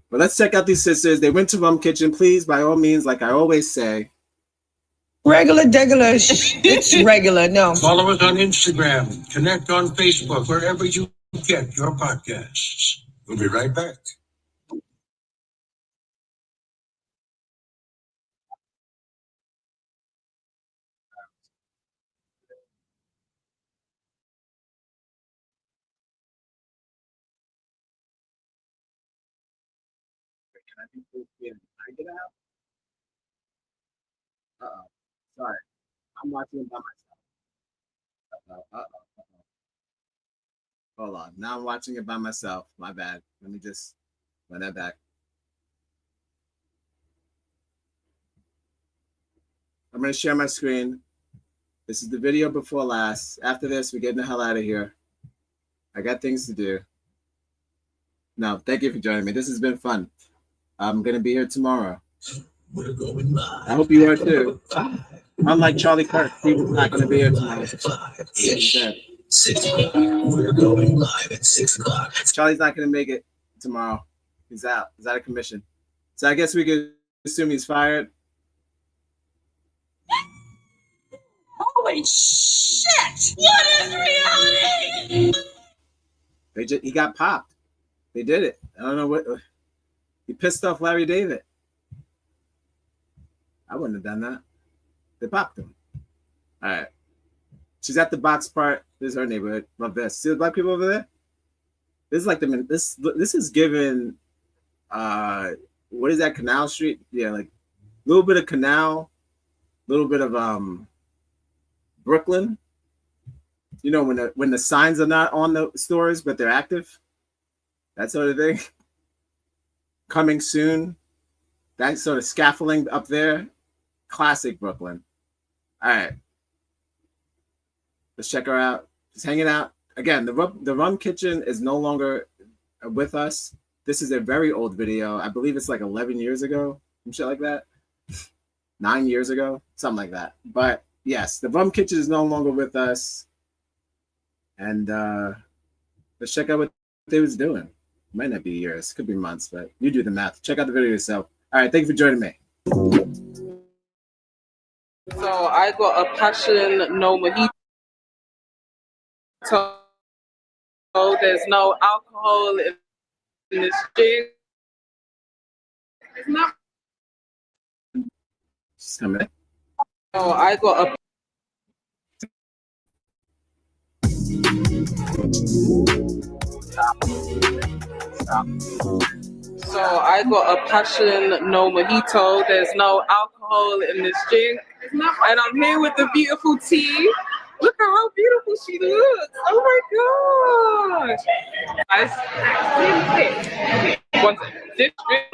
D: But let's check out these sisters. They went to Rum Kitchen. Please, by all means, like I always say,
K: regular, it's regular. No.
B: Follow us on Instagram. Connect on Facebook, wherever you get your podcasts. We'll be right back.
D: Can I get out? Uh-oh. Sorry. I'm watching it by myself. Hold on. Now I'm watching it by myself. My bad. Let me just run that back. I'm going to share my screen. This is the video before last. After this, we're getting the hell out of here. I got things to do. No, thank you for joining me. This has been fun. I'm going to be here tomorrow.
E: We're going live.
D: I hope you are too. Unlike Charlie Kirk, he was not going to be here tomorrow.
E: 6 o'clock. We're going live at 6 o'clock.
D: Charlie's not going to make it tomorrow. He's out. He's out of commission. So I guess we could assume he's fired.
P: Holy shit! What is reality?
D: He got popped. They did it. I don't know what. He pissed off Larry David. I wouldn't have done that. They popped him. All right. She's at the box part. This is her neighborhood. Love this. See the black people over there? This is like this is given what is that, Canal Street? Yeah, like a little bit of Canal, a little bit of Brooklyn. You know, when the signs are not on the stores but they're active. That sort of thing. Coming soon. That sort of scaffolding up there. Classic Brooklyn. All right. Let's check her out. She's hanging out. Again, the Rum Kitchen is no longer with us. This is a very old video. I believe it's like 11 years ago. Some shit like that. 9 years ago. Something like that. But yes, the Rum Kitchen is no longer with us. And let's check out what they was doing. Might not be years. Could be months, but you do the math. Check out the video yourself. All right. Thank you for joining me.
R: So I got a passion no mojito. So there's no alcohol in this drink. It's not. So I got a. So I got a passion no mojito. There's no alcohol in this drink. And I'm here with the beautiful tea. Look at how beautiful she looks. Oh my gosh. Guys, this drink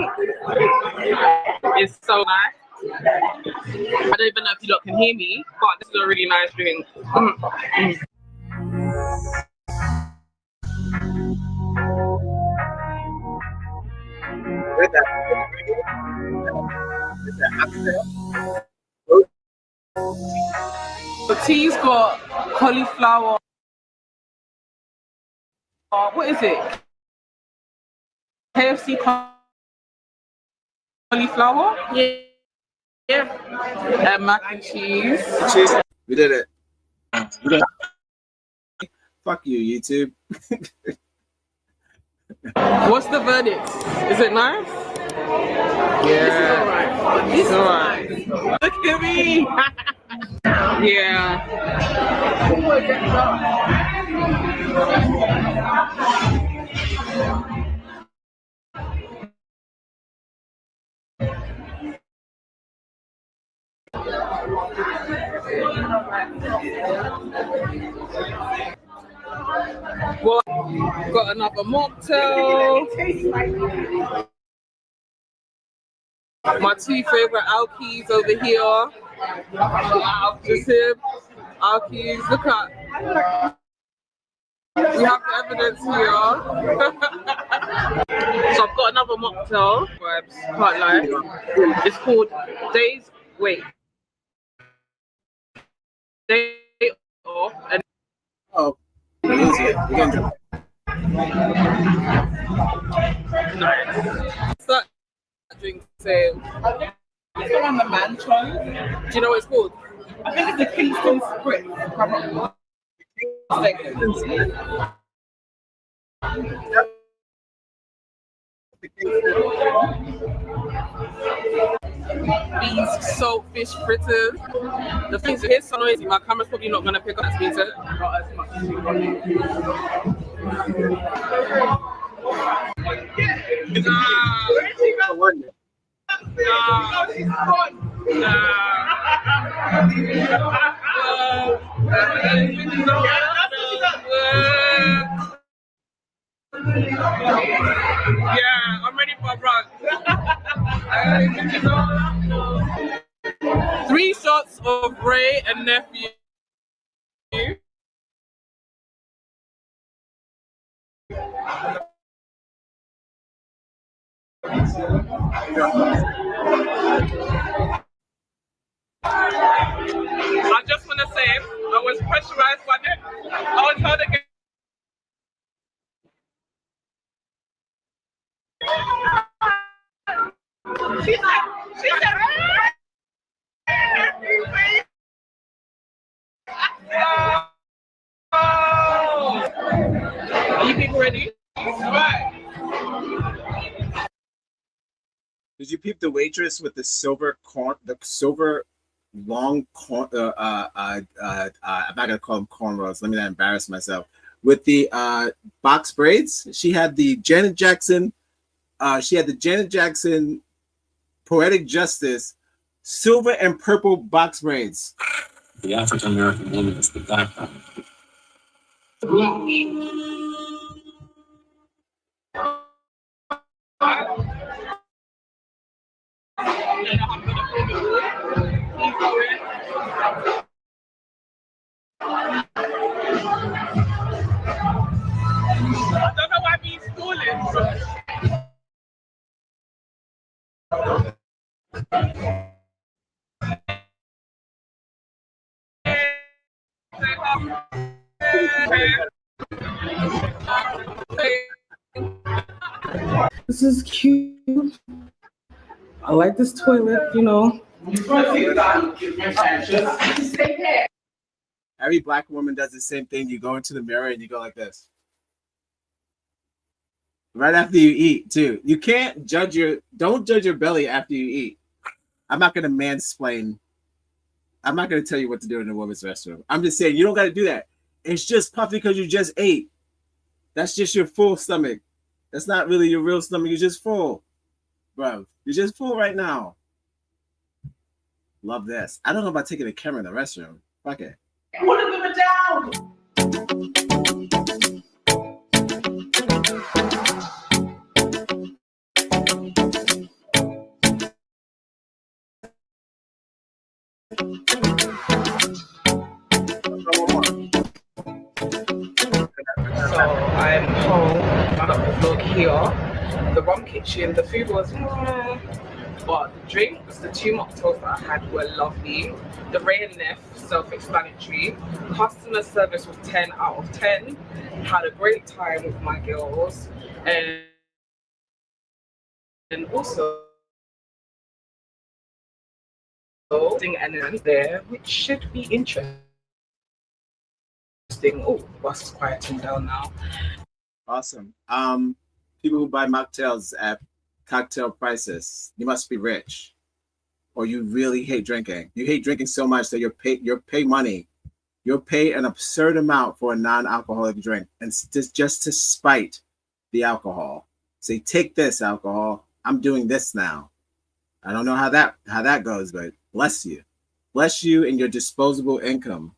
R: is so nice. I don't even know if you lot can hear me, but this is a really nice drink. The tea's got cauliflower. What is it? KFC cauliflower? Yeah. And mac and cheese.
D: We did it. Fuck you, YouTube.
R: What's the verdict? Is it nice?
D: Yeah.
R: It's alright. Look at me. Yeah. Well, got another mocktail. My two favorite alkies over here. Just him. Alkies. Look at. We have the evidence here. So I've got another mocktail. Vibes. Can't lie. It's called Days. Wait. Day Off. And
D: oh.
R: Nice. Start drink same. It's the one the man chose. Do you know what it's called? I think it's the Kingston Spritz. These saltfish fritters. The things here so noisy. My camera's probably not gonna pick up that speed. Yeah, I'm ready for a run. 3 shots of Ray and Nephew. I just want to say, I was pressurized by it. I was held against. She's like, are you people ready? Right.
D: Did you peep the waitress with the silver long corn? I'm not gonna call them cornrows. Let me not embarrass myself. With the box braids, she had the Janet Jackson. Poetic Justice silver and purple box braids.
F: The African American woman is the background.
R: I don't know why I'm stalling. This is cute. I like this toilet, you know.
D: Every black woman does the same thing. You go into the mirror and you go like this. Right after you eat, too. You can't don't judge your belly after you eat. I'm not gonna mansplain. I'm not gonna tell you what to do in a women's restroom. I'm just saying you don't gotta do that. It's just puffy because you just ate. That's just your full stomach. That's not really your real stomach. You're just full, bro. You're just full right now. Love this. I don't know about taking a camera in the restroom. Fuck it.
O: Put them down.
R: So I'm home. I got the vlog here. The rum kitchen. The food was, but the drinks, the 2 mocktails that I had were lovely. The Ray and Neff, self-explanatory. Customer service was 10 out of 10. Had a great time with my girls, and also and then there, which should be interesting. Oh, the bus is quieting down now.
D: Awesome. People who buy mocktails at cocktail prices, you must be rich, or you really hate drinking. You hate drinking so much that you'll pay money. You'll pay an absurd amount for a non-alcoholic drink, and just to spite the alcohol. Say, take this alcohol. I'm doing this now. I don't know how that goes, but bless you. bless you and your disposable income.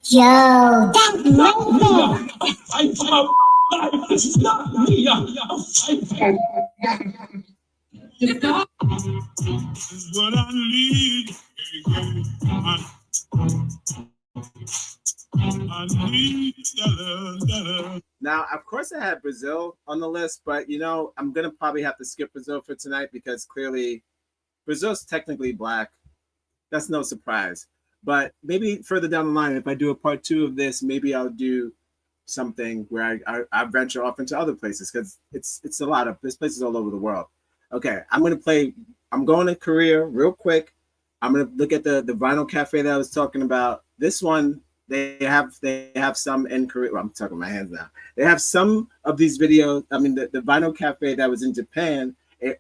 G: Yo, that's amazing.
O: It's not me. What I need. I need love.
D: Now, of course, I had Brazil on the list, but you know, I'm gonna probably have to skip Brazil for tonight because clearly Brazil's technically black. That's no surprise. But maybe further down the line, if I do a part 2 of this, maybe I'll do something where I venture off into other places because it's a lot of there's places all over the world. Okay, I'm going to Korea real quick. I'm gonna look at the vinyl cafe that I was talking about. This one, they have some in Korea. Well, I'm talking my hands now. They have some of these videos. I mean, the vinyl cafe that was in Japan, they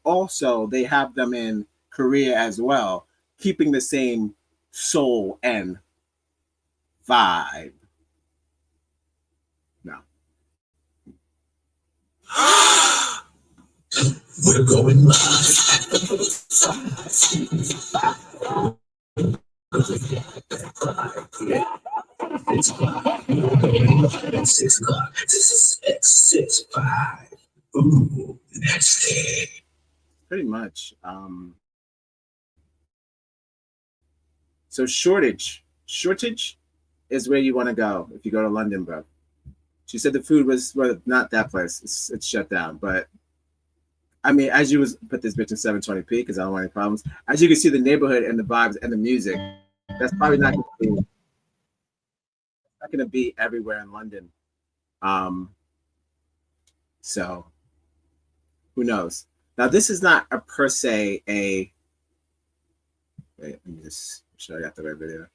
D: have them in Korea as well, keeping the same soul and vibe. No.
E: We're going live. It's 5. We're going live at 6 o'clock. This is 665. Ooh, that's it.
D: Pretty much. So shortage is where you want to go if you go to London, bro. She said the food was not that place. It's shut down. But I mean, as you was put this bitch in 720p because I don't want any problems. As you can see, the neighborhood and the vibes and the music. That's probably not going to be everywhere in London. So who knows? Now this is not a per se a. Wait, let me just make sure I got the right video.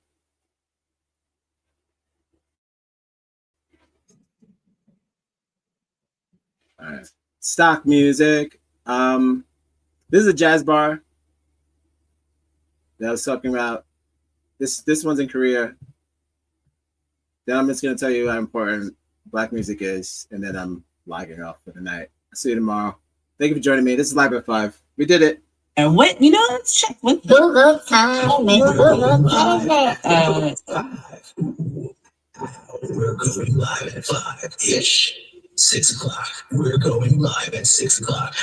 D: All right. Stock music. This is a jazz bar that I was talking about. This one's in Korea. Then I'm just gonna tell you how important black music is, and then I'm logging off for the night. I'll see you tomorrow. Thank you for joining me. This is Live at 5. We did it.
K: And what, you know, let's check what
G: Google time.
E: We're going live at 5-ish. 6 o'clock. We're going live at 6 o'clock.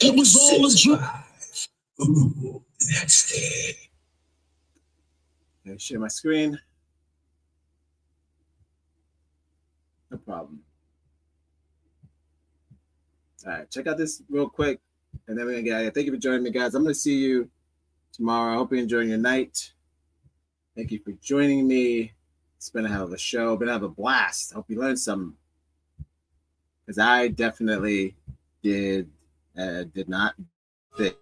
E: It was all a joke. Ooh, that's it.
D: Okay, share my screen. No problem. All right, check out this real quick, and then we're gonna get out of here. Thank you for joining me, guys. I'm gonna see you tomorrow. I hope you're enjoying your night. Thank you for joining me. It's been a hell of a show. Been a hell of a blast. Hope you learned something. Because I definitely did not fit.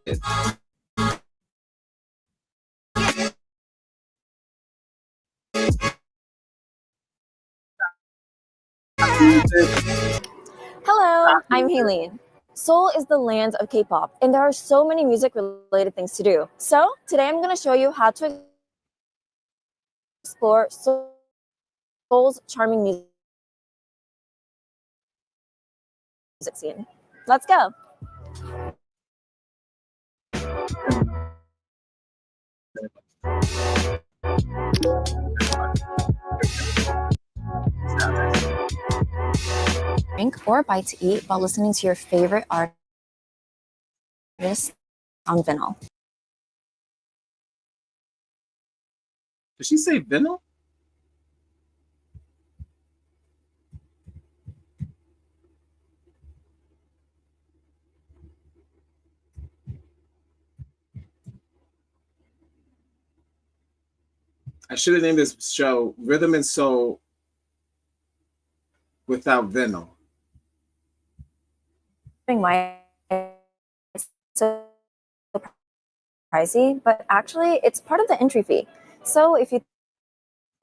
T: Hello, I'm Haylene. Seoul is the land of K-pop, and there are so many music-related things to do. So today I'm going to show you how to explore Seoul's charming music scene. Let's go. Drink or a bite to eat while listening to your favorite artist on vinyl.
D: Did she say vinyl? I should have named this show Rhythm and Soul without vinyl.
T: Why it's so pricey, but actually it's part of the entry fee. So if you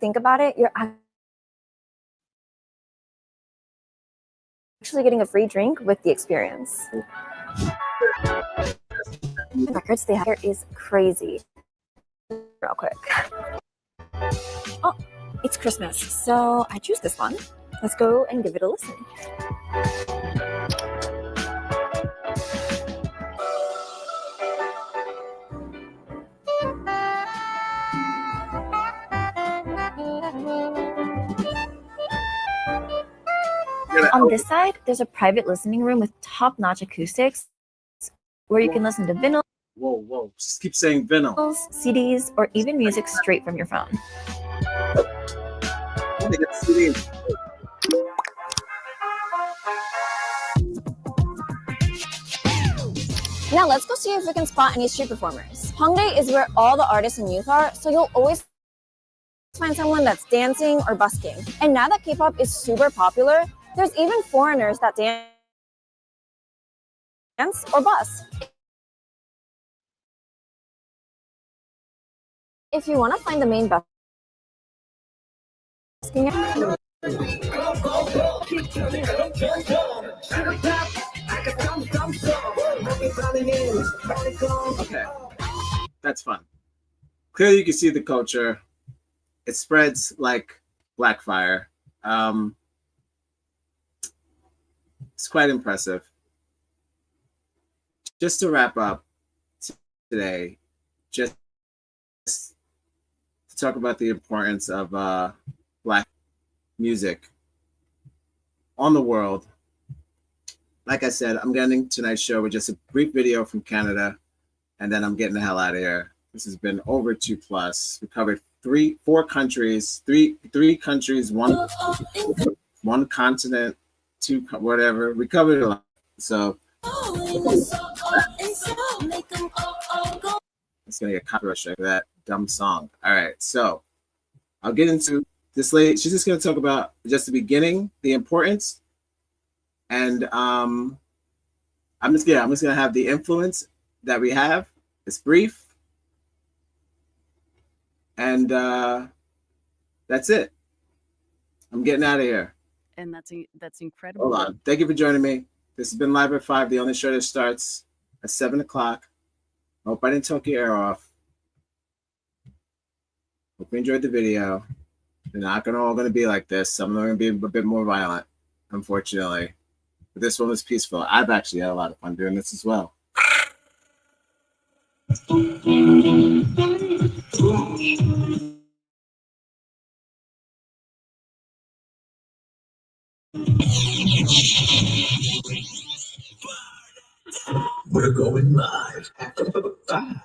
T: think about it, you're actually getting a free drink with the experience. The records they have here is crazy. Real quick. Oh, it's Christmas, so I choose this one. Let's go and give it a listen. On this side, there's a private listening room with top-notch acoustics where you can listen to vinyl.
D: Whoa. Just keep saying vinyl.
T: CDs, or even music straight from your phone. Now let's go see if we can spot any street performers. Hongdae is where all the artists and youth are, so you'll always find someone that's dancing or busking. And now that K-pop is super popular, there's even foreigners that dance or bus. If you want to find the main busking
D: Okay, that's fun. Clearly, you can see the culture. It spreads like black fire. It's quite impressive. Just to wrap up today, just to talk about the importance of Black music on the world. Like I said, I'm getting tonight's show with just a brief video from Canada, and then I'm getting the hell out of here. This has been over 2+. We covered four countries, three countries, one continent, two whatever. We covered a lot. So it's gonna get copyright strike for that dumb song. All right, so I'll get into this lady. She's just gonna talk about just the beginning, the importance, and I'm just gonna have the influence that we have. It's brief, and that's it. I'm getting out of here.
U: And that's incredible.
D: Hold on. Thank you for joining me. This has been Live at 5, the only show that starts at 7 o'clock. Hope I didn't talk your ear off. Hope you enjoyed the video. They're not all going to be like this. Some of them are going to be a bit more violent, unfortunately. But this one was peaceful. I've actually had a lot of fun doing this as well.
E: We're going live. 5.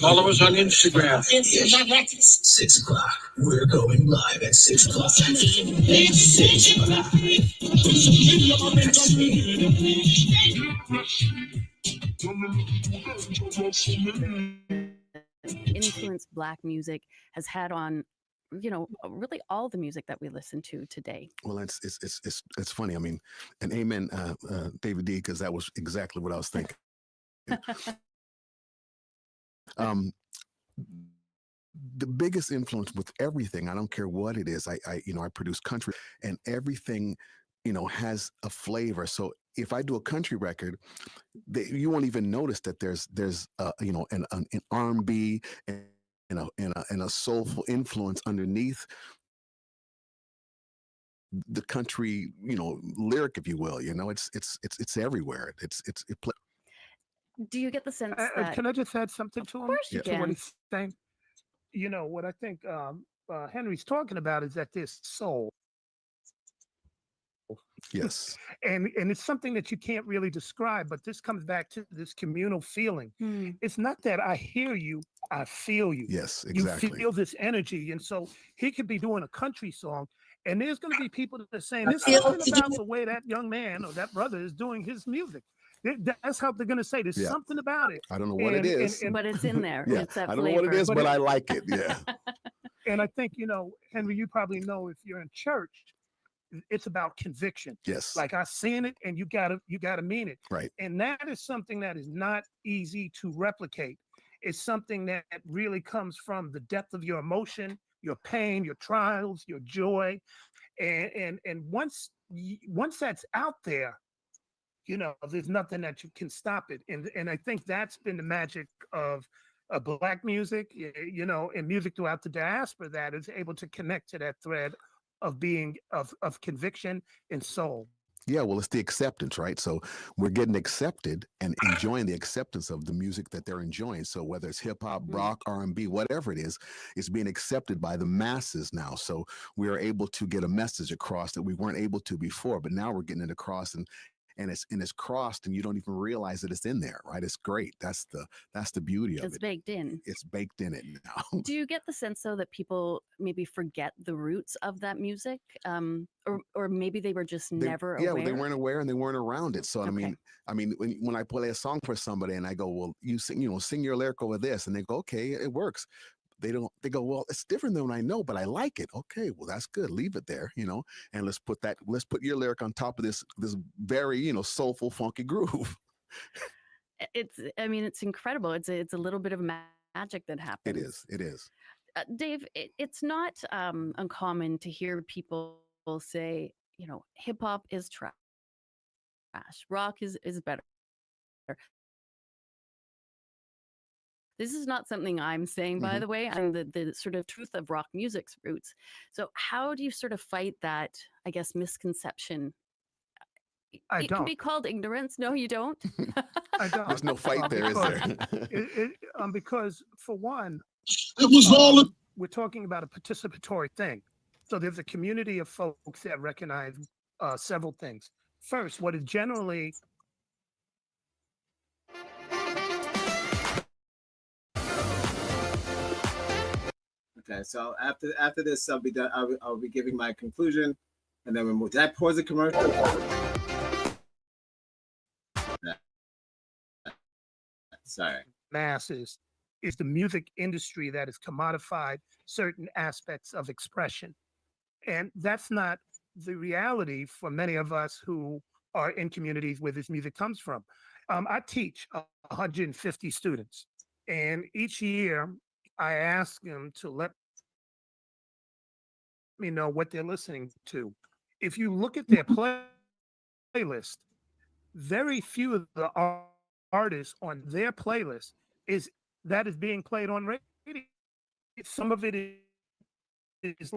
B: Follow us on Instagram.
E: 6 o'clock. We're going live at 6 o'clock.
U: Influence Black music has had on, really all the music that we listen to today.
V: Well, it's funny. I mean, and amen, David D, because that was exactly what I was thinking. The biggest influence with everything, I don't care what it is. I produce country, and everything, has a flavor. So if I do a country record, you won't even notice that there's an R&B and a soulful influence underneath the country, lyric, if you will. It's everywhere.
U: Do you get the sense that?
W: Can I just add something to him?
U: Of course you
W: To
U: can.
W: what he's saying. What I think Henry's talking about is that there's soul.
V: Yes.
W: And it's something that you can't really describe, but this comes back to this communal feeling. It's not that I hear you, I feel you.
V: Yes, exactly.
W: You feel this energy. And so he could be doing a country song, and there's going to be people that are saying, there's something about the way that young man or that brother is doing his music. That's how they're going to say there's something about it.
V: I don't know what it is.
U: But it's in there.
V: Yeah.
U: It's that
V: I don't
U: flavor.
V: know what it is, but I like it. Yeah.
W: And I think, Henry, you probably know if you're in church, it's about conviction.
V: Yes.
W: Like I seen it, and you gotta mean it.
V: Right.
W: And that is something that is not easy to replicate. It's something that really comes from the depth of your emotion, your pain, your trials, your joy. And once that's out there, there's nothing that you can stop it. And I think that's been the magic of Black music, and music throughout the diaspora, that is able to connect to that thread of being of conviction and soul.
V: Yeah, well, it's the acceptance, right? So we're getting accepted and enjoying the acceptance of the music that they're enjoying. So whether it's hip hop, rock, R&B, whatever it is, it's being accepted by the masses now. So we are able to get a message across that we weren't able to before, but now we're getting it across, and it's crossed, and you don't even realize that it's in there, right? It's great. That's the beauty of
U: It's
V: it.
U: baked in.
V: It's baked in it now.
U: Do you get the sense though that people maybe forget the roots of that music, or maybe they were just never
V: Yeah,
U: aware?
V: they weren't aware and they weren't around it. So
U: Okay.
V: I mean, when I play a song for somebody and I go, well, you sing, sing your lyric over this, and they go, okay, it works. They go, well, it's different than what I know, but I like it. Okay, well, that's good. Leave it there, and let's put your lyric on top of this very, soulful, funky groove.
U: It's incredible. It's a little bit of magic that happens.
V: It is.
U: Dave, it's not uncommon to hear people say, hip hop is trash, rock is better. This is not something I'm saying, by the way. I'm the sort of truth of rock music's roots. So how do you sort of fight that, I guess, misconception?
W: I
U: It can
W: don't.
U: be called ignorance. No, you don't.
W: I don't.
V: There's no fight there, is there?
W: Because for one,
V: It was all
W: we're talking about a participatory thing. So there's a community of folks that recognize several things. First, what is generally
D: Okay, so after this, I'll be done. I'll be giving my conclusion, and then we'll move. Did I pause the commercial? Yeah. Sorry.
W: masses is the music industry that has commodified certain aspects of expression. And that's not the reality for many of us who are in communities where this music comes from. I teach 150 students, and each year I ask them to let me know what they're listening to. If you look at their playlist, very few of the artists on their playlist is being played on radio. Some of it is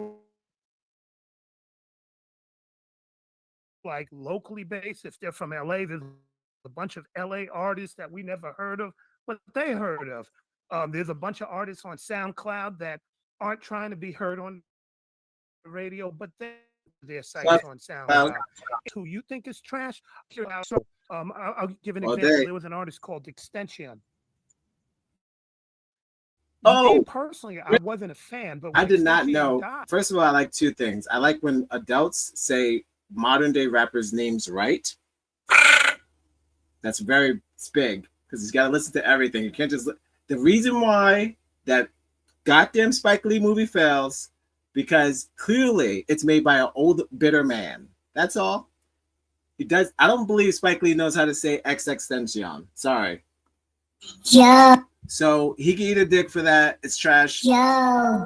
W: like locally based. If they're from LA, there's a bunch of LA artists that we never heard of, but they heard of. There's a bunch of artists on SoundCloud that aren't trying to be heard on the radio, but their sites on SoundCloud. Who you think is trash? So, I'll give an example. There was an artist called Extension. Me personally, I wasn't a fan, but
D: I
W: when
D: did not
W: Extension
D: know.
W: died-
D: First of all, I like two things. I like when adults say modern day rappers' names right. That's it's big because you got to listen to everything. You can't just. The reason why that goddamn Spike Lee movie fails because clearly it's made by an old bitter man. That's all. He does. I don't believe Spike Lee knows how to say XXXTentacion. Sorry.
G: Yeah.
D: So he can eat a dick for that. It's trash.
G: Yo.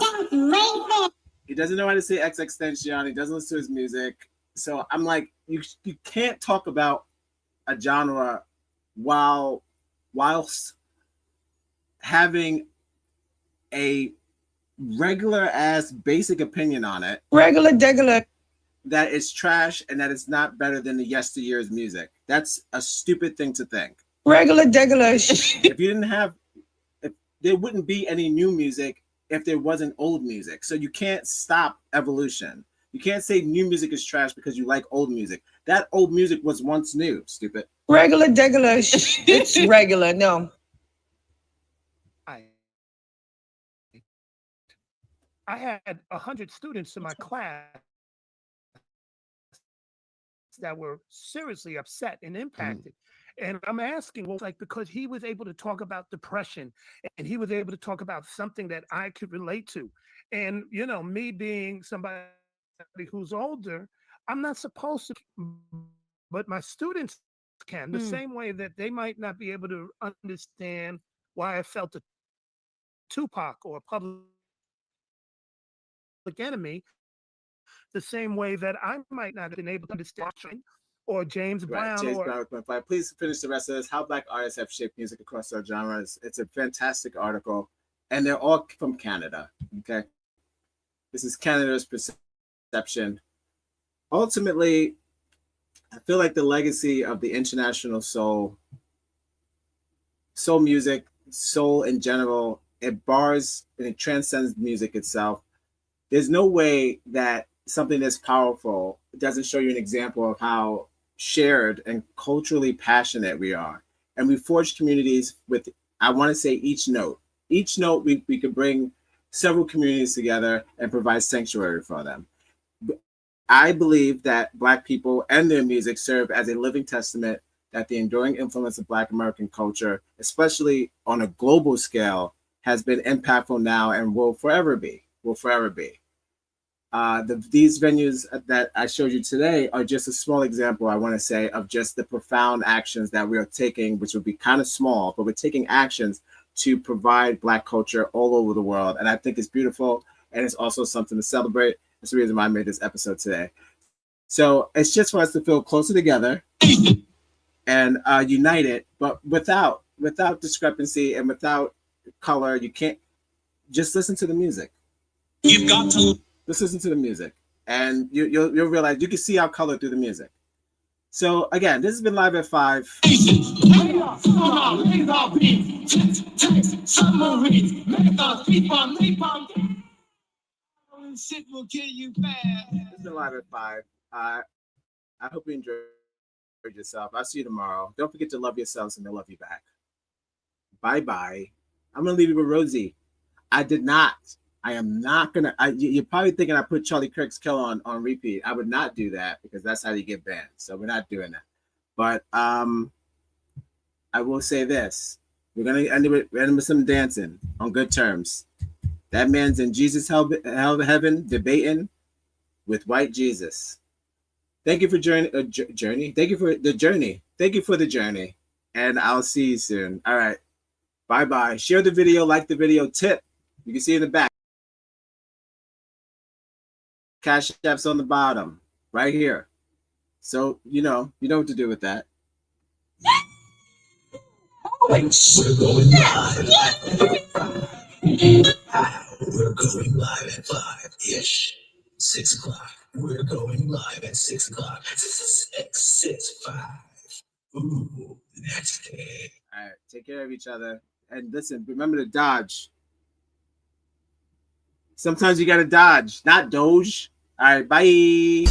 D: He doesn't know how to say XXXTentacion. He doesn't listen to his music. So I'm like, you can't talk about a genre whilst having a regular ass basic opinion on it.
K: Regular degular.
D: That it's trash and that it's not better than the yesteryear's music. That's a stupid thing to think.
K: Regular degular.
D: If you didn't have, if there wouldn't be any new music if there wasn't old music. So you can't stop evolution. You can't say new music is trash because you like old music. That old music was once new, stupid.
K: Regular degular. It's regular. No.
W: I had 100 students in my class that were seriously upset and impacted. And I'm asking, well, like, because he was able to talk about depression and he was able to talk about something that I could relate to. And, me being somebody who's older, I'm not supposed to, but my students can, the same way that they might not be able to understand why I felt a Tupac or Public Enemy, the same way that I might not have been able to understand or James Brown.
D: James Brown with 1.5. Please finish the rest of this. How Black artists have shaped music across their genres. It's a fantastic article, and they're all from Canada. Okay, this is Canada's perception. Ultimately, I feel like the legacy of the international soul music, soul in general, it bars and it transcends music itself. There's no way that something that's powerful doesn't show you an example of how shared and culturally passionate we are. And we forge communities with, I want to say, each note. Each note, we could bring several communities together and provide sanctuary for them. I believe that Black people and their music serve as a living testament that the enduring influence of Black American culture, especially on a global scale, has been impactful now and will forever be. These venues that I showed you today are just a small example, I want to say, of just the profound actions that we are taking, which would be kind of small, but we're taking actions to provide Black culture all over the world. And I think it's beautiful, and it's also something to celebrate. That's the reason why I made this episode today. So it's just for us to feel closer together and united, but without discrepancy and without color. You can't just listen to the music.
O: You've got to
D: just listen to the music, and you'll realize you can see our color through the music. So again, this has been Live at 5.
B: Shit will kill you fast.
D: This has been Live at 5. I hope you enjoyed yourself. I'll see you tomorrow. Don't forget to love yourselves and they'll love you back. Bye-bye. I'm going to leave you with Rosie. I am not going to. You're probably thinking I put Charlie Kirk's Kill on repeat. I would not do that because that's how you get banned. So we're not doing that. But I will say this. We're going to end with some dancing on good terms. That man's in Jesus' hell heaven debating with white Jesus. Thank you for journey. Thank you for the journey. Thank you for the journey. And I'll see you soon. All right. Bye-bye. Share the video, like the video, tip. You can see in the back. Cash App's on the bottom, right here. So you know what to do with that.
E: We're going live. We're going live at 5-ish. 6 o'clock. We're going live at 6 o'clock. 6:5. Ooh, that's it.
D: All right, take care of each other. And listen, remember to dodge. Sometimes you got to dodge, not doge. All right, bye.